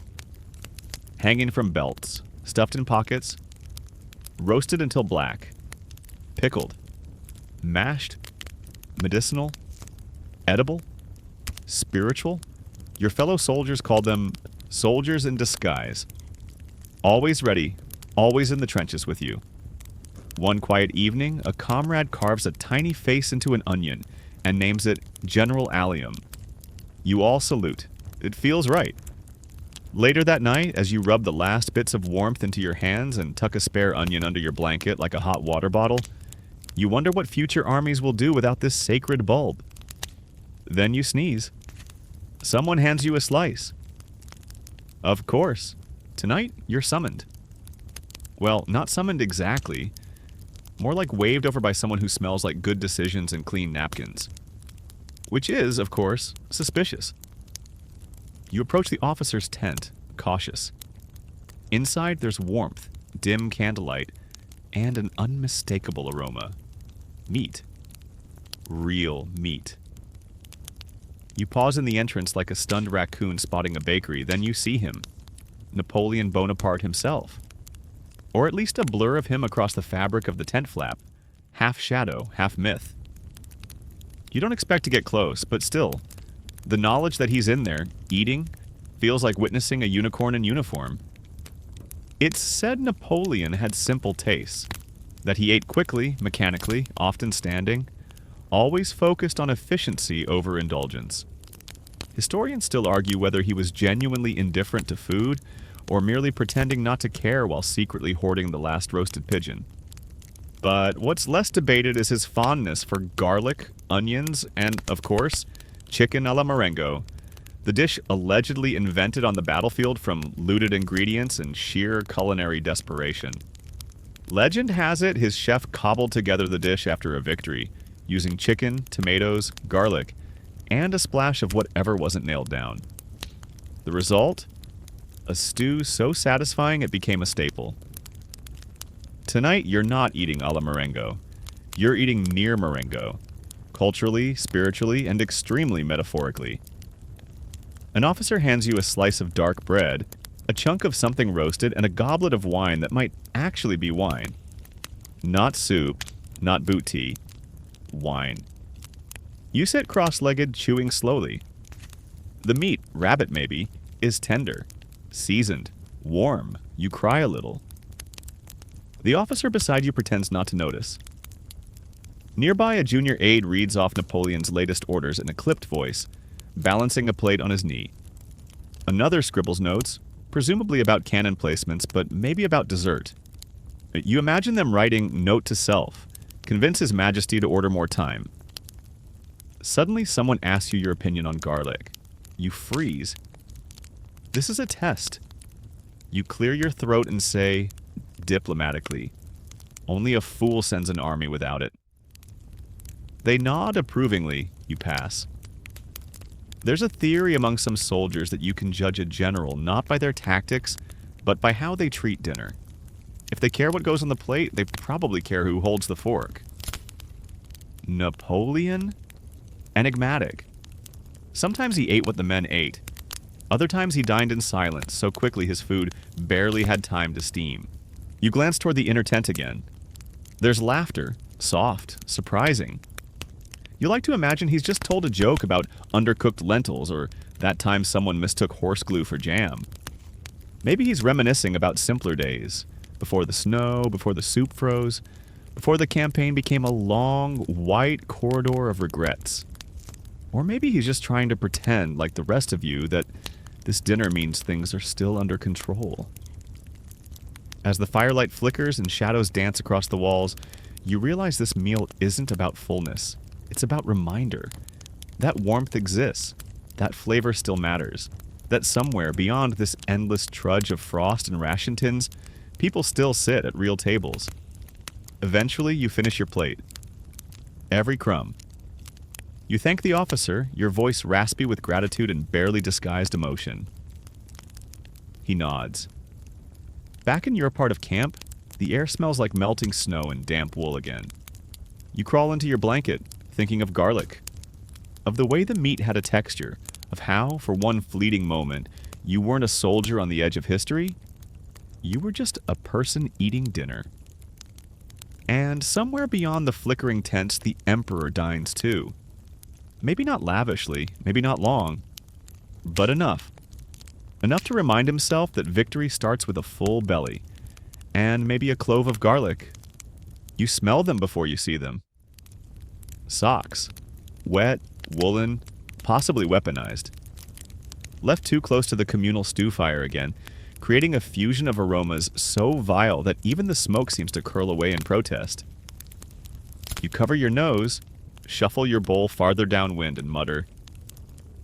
Hanging from belts, stuffed in pockets, roasted until black, pickled, mashed, medicinal, edible, spiritual. Your fellow soldiers called them soldiers in disguise. Always ready, always in the trenches with you. One quiet evening, a comrade carves a tiny face into an onion and names it General Allium. You all salute. It feels right. Later that night, as you rub the last bits of warmth into your hands and tuck a spare onion under your blanket like a hot water bottle, you wonder what future armies will do without this sacred bulb. Then you sneeze. Someone hands you a slice. Of course. Tonight, you're summoned. Well, not summoned exactly. More like waved over by someone who smells like good decisions and clean napkins. Which is, of course, suspicious. You approach the officer's tent, cautious. Inside, there's warmth, dim candlelight, and an unmistakable aroma. Meat. Real meat. You pause in the entrance like a stunned raccoon spotting a bakery, then you see him. Napoleon Bonaparte himself. Or at least a blur of him across the fabric of the tent flap. Half shadow, half myth. You don't expect to get close, but still, the knowledge that he's in there, eating, feels like witnessing a unicorn in uniform. It's said Napoleon had simple tastes, that he ate quickly, mechanically, often standing, always focused on efficiency over indulgence. Historians still argue whether he was genuinely indifferent to food or merely pretending not to care while secretly hoarding the last roasted pigeon. But what's less debated is his fondness for garlic, onions, and, of course, chicken a la Marengo, the dish allegedly invented on the battlefield from looted ingredients and sheer culinary desperation. Legend has it his chef cobbled together the dish after a victory, using chicken, tomatoes, garlic, and a splash of whatever wasn't nailed down. The result? A stew so satisfying it became a staple. Tonight, you're not eating a la Marengo. You're eating near Marengo, culturally, spiritually, and extremely metaphorically. An officer hands you a slice of dark bread, a chunk of something roasted, and a goblet of wine that might actually be wine. Not soup, not boot tea. Wine. You sit cross-legged, chewing slowly. The meat, rabbit maybe, is tender, seasoned, warm. You cry a little. The officer beside you pretends not to notice. Nearby, a junior aide reads off Napoleon's latest orders in a clipped voice, balancing a plate on his knee. Another scribbles notes, presumably about cannon placements, but maybe about dessert. You imagine them writing note to self, convince His Majesty to order more time. Suddenly, someone asks you your opinion on garlic. You freeze. This is a test. You clear your throat and say, diplomatically, only a fool sends an army without it. They nod approvingly. You pass. There's a theory among some soldiers that you can judge a general not by their tactics, but by how they treat dinner. If they care what goes on the plate, they probably care who holds the fork. Napoleon? Enigmatic. Sometimes he ate what the men ate. Other times he dined in silence, so quickly his food barely had time to steam. You glance toward the inner tent again. There's laughter, soft, surprising. You like to imagine he's just told a joke about undercooked lentils or that time someone mistook horse glue for jam. Maybe he's reminiscing about simpler days, before the snow, before the soup froze, before the campaign became a long, white corridor of regrets. Or maybe he's just trying to pretend, like the rest of you, that this dinner means things are still under control. As the firelight flickers and shadows dance across the walls, you realize this meal isn't about fullness. It's about reminder. That warmth exists. That flavor still matters. That somewhere beyond this endless trudge of frost and ration tins, people still sit at real tables. Eventually, you finish your plate. Every crumb. You thank the officer, your voice raspy with gratitude and barely disguised emotion. He nods. Back in your part of camp, the air smells like melting snow and damp wool again. You crawl into your blanket, thinking of garlic, of the way the meat had a texture, of how, for one fleeting moment, you weren't a soldier on the edge of history. You were just a person eating dinner. And somewhere beyond the flickering tents, the Emperor dines too. Maybe not lavishly, maybe not long, but enough. Enough to remind himself that victory starts with a full belly, and maybe a clove of garlic. You smell them before you see them. Socks. Wet, woolen, possibly weaponized. Left too close to the communal stew fire again, creating a fusion of aromas so vile that even the smoke seems to curl away in protest. You cover your nose, shuffle your bowl farther downwind, and mutter,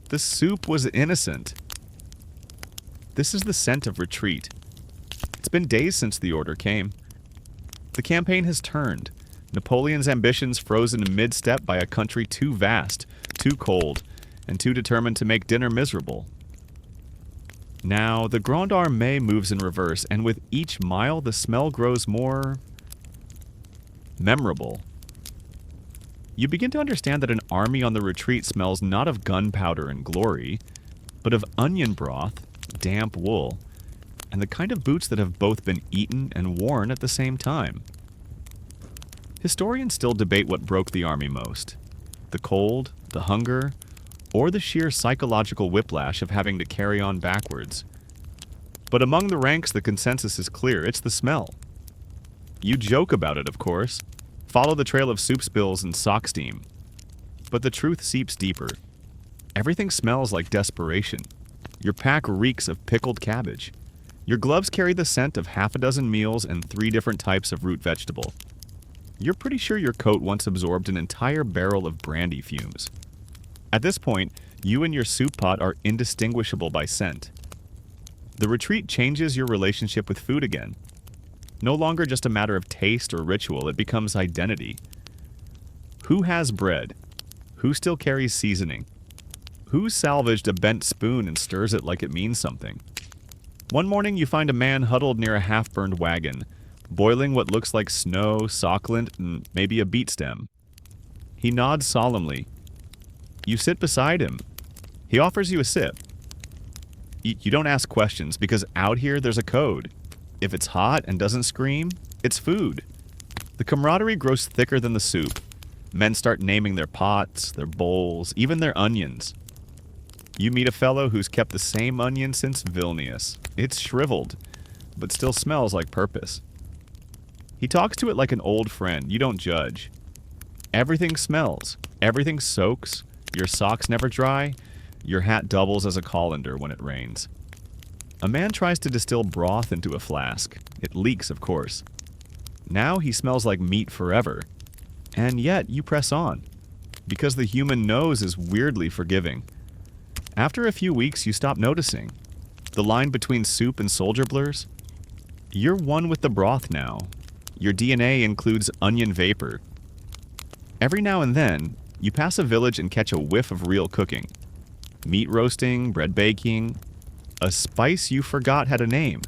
"The soup was innocent." This is the scent of retreat. It's been days since the order came. The campaign has turned. Napoleon's ambitions frozen mid-step by a country too vast, too cold, and too determined to make dinner miserable. Now, the Grande Armée moves in reverse, and with each mile, the smell grows more memorable. You begin to understand that an army on the retreat smells not of gunpowder and glory, but of onion broth, damp wool, and the kind of boots that have both been eaten and worn at the same time. Historians still debate what broke the army most: the cold, the hunger, or the sheer psychological whiplash of having to carry on backwards. But among the ranks, the consensus is clear: it's the smell. You joke about it, of course, follow the trail of soup spills and sock steam. But the truth seeps deeper. Everything smells like desperation. Your pack reeks of pickled cabbage. Your gloves carry the scent of half a dozen meals and 3 different types of root vegetable. You're pretty sure your coat once absorbed an entire barrel of brandy fumes. At this point, you and your soup pot are indistinguishable by scent. The retreat changes your relationship with food again. No longer just a matter of taste or ritual, it becomes identity. Who has bread? Who still carries seasoning? Who salvaged a bent spoon and stirs it like it means something? One morning you find a man huddled near a half-burned wagon, boiling what looks like snow, succulent, and maybe a beet stem. He nods solemnly. You sit beside him. He offers you a sip. You don't ask questions because out here there's a code. If it's hot and doesn't scream, it's food. The camaraderie grows thicker than the soup. Men start naming their pots, their bowls, even their onions. You meet a fellow who's kept the same onion since Vilnius. It's shriveled, but still smells like purpose. He talks to it like an old friend. You don't judge. Everything smells. Everything soaks. Your socks never dry. Your hat doubles as a colander when it rains. A man tries to distill broth into a flask. It leaks, of course. Now he smells like meat forever. And yet you press on, because the human nose is weirdly forgiving. After a few weeks, you stop noticing. The line between soup and soldier blurs. You're one with the broth now. Your DNA includes onion vapor. Every now and then, you pass a village and catch a whiff of real cooking. Meat roasting, bread baking, a spice you forgot had a name.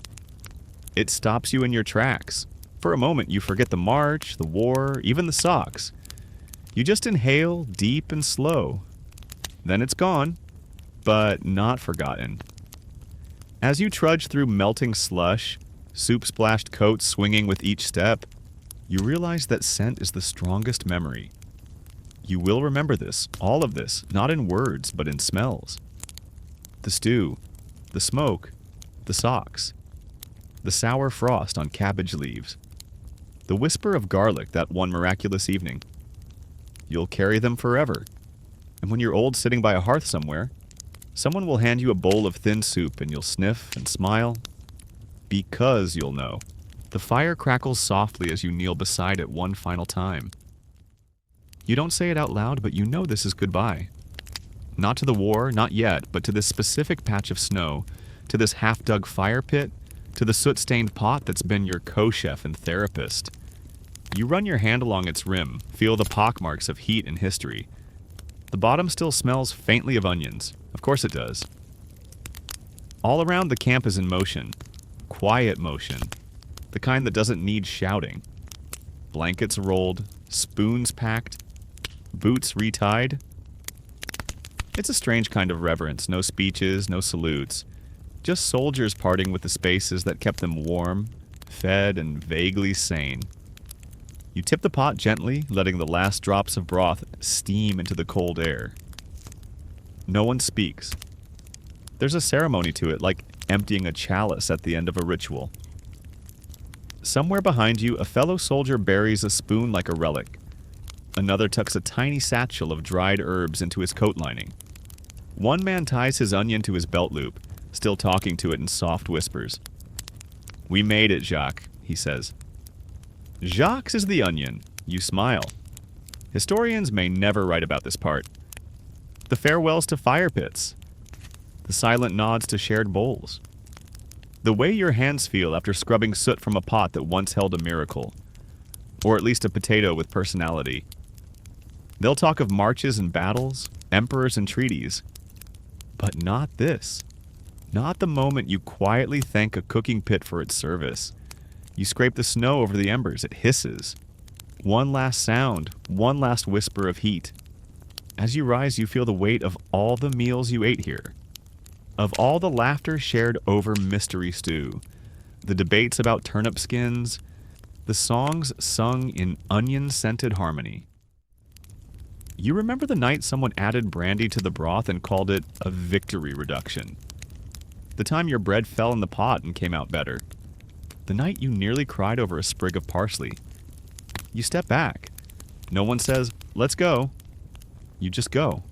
It stops you in your tracks. For a moment, you forget the march, the war, even the socks. You just inhale deep and slow. Then it's gone, but not forgotten. As you trudge through melting slush, soup-splashed coats swinging with each step, you realize that scent is the strongest memory. You will remember this, all of this, not in words, but in smells. The stew, the smoke, the socks, the sour frost on cabbage leaves, the whisper of garlic that one miraculous evening. You'll carry them forever. And when you're old sitting by a hearth somewhere, someone will hand you a bowl of thin soup and you'll sniff and smile. Because you'll know. The fire crackles softly as you kneel beside it one final time. You don't say it out loud, but you know this is goodbye. Not to the war, not yet, but to this specific patch of snow, to this half-dug fire pit, to the soot-stained pot that's been your co-chef and therapist. You run your hand along its rim, feel the pockmarks of heat and history. The bottom still smells faintly of onions. Of course it does. All around the camp is in motion. Quiet motion. The kind that doesn't need shouting. Blankets rolled, spoons packed, boots retied. It's a strange kind of reverence. No speeches, no salutes. Just soldiers parting with the spaces that kept them warm, fed, and vaguely sane. You tip the pot gently, letting the last drops of broth steam into the cold air. No one speaks. There's a ceremony to it, like emptying a chalice at the end of a ritual. Somewhere behind you, a fellow soldier buries a spoon like a relic. Another tucks a tiny satchel of dried herbs into his coat lining. One man ties his onion to his belt loop, still talking to it in soft whispers. "We made it, Jacques," he says. Jacques is the onion. You smile. Historians may never write about this part. The farewells to fire pits. The silent nods to shared bowls. The way your hands feel after scrubbing soot from a pot that once held a miracle. Or at least a potato with personality. They'll talk of marches and battles, emperors and treaties. But not this. Not the moment you quietly thank a cooking pit for its service. You scrape the snow over the embers. It hisses. One last sound, one last whisper of heat. As you rise, you feel the weight of all the meals you ate here. Of all the laughter shared over mystery stew. The debates about turnip skins. The songs sung in onion-scented harmony. You remember the night someone added brandy to the broth and called it a victory reduction. The time your bread fell in the pot and came out better. The night you nearly cried over a sprig of parsley. You step back. No one says, "Let's go." You just go.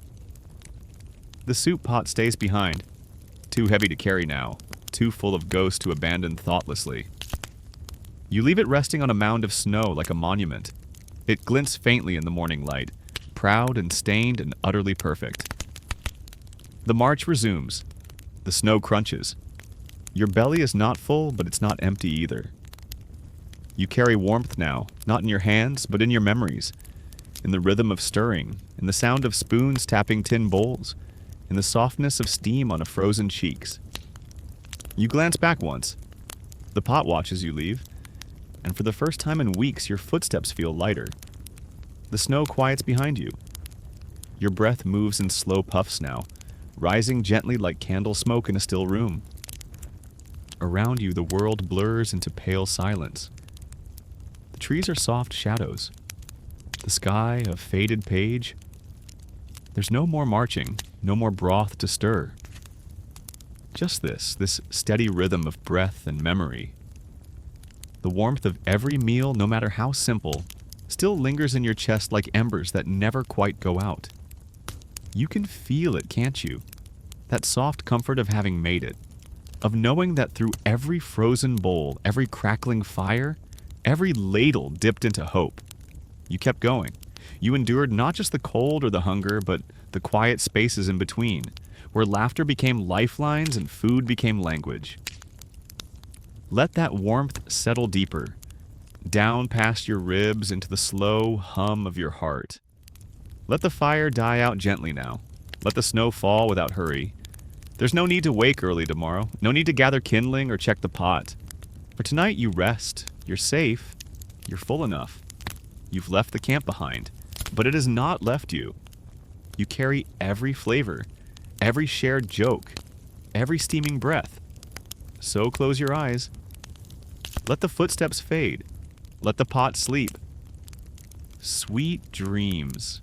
The soup pot stays behind. Too heavy to carry now. Too full of ghosts to abandon thoughtlessly. You leave it resting on a mound of snow like a monument. It glints faintly in the morning light, proud and stained and utterly perfect. The march resumes. The snow crunches. Your belly is not full, but it's not empty either. You carry warmth now, not in your hands, but in your memories. in the rhythm of stirring, in the sound of spoons tapping tin bowls, in the softness of steam on a frozen cheeks. You glance back once. The pot watches you leave, and for the first time in weeks, your footsteps feel lighter. The snow quiets behind you. Your breath moves in slow puffs now, rising gently like candle smoke in a still room. Around you, the world blurs into pale silence. The trees are soft shadows. The sky a faded page. There's no more marching, no more broth to stir. Just this steady rhythm of breath and memory. The warmth of every meal, no matter how simple, still lingers in your chest like embers that never quite go out. You can feel it, can't you? That soft comfort of having made it, of knowing that through every frozen bowl, every crackling fire, every ladle dipped into hope, you kept going. You endured not just the cold or the hunger, but the quiet spaces in between, where laughter became lifelines and food became language. Let that warmth settle deeper, down past your ribs into the slow hum of your heart. Let the fire die out gently now. Let the snow fall without hurry. There's no need to wake early tomorrow, no need to gather kindling or check the pot. For tonight you rest, you're safe, you're full enough. You've left the camp behind, but it has not left you. You carry every flavor, every shared joke, every steaming breath. So close your eyes. Let the footsteps fade. Let the pot sleep. Sweet dreams.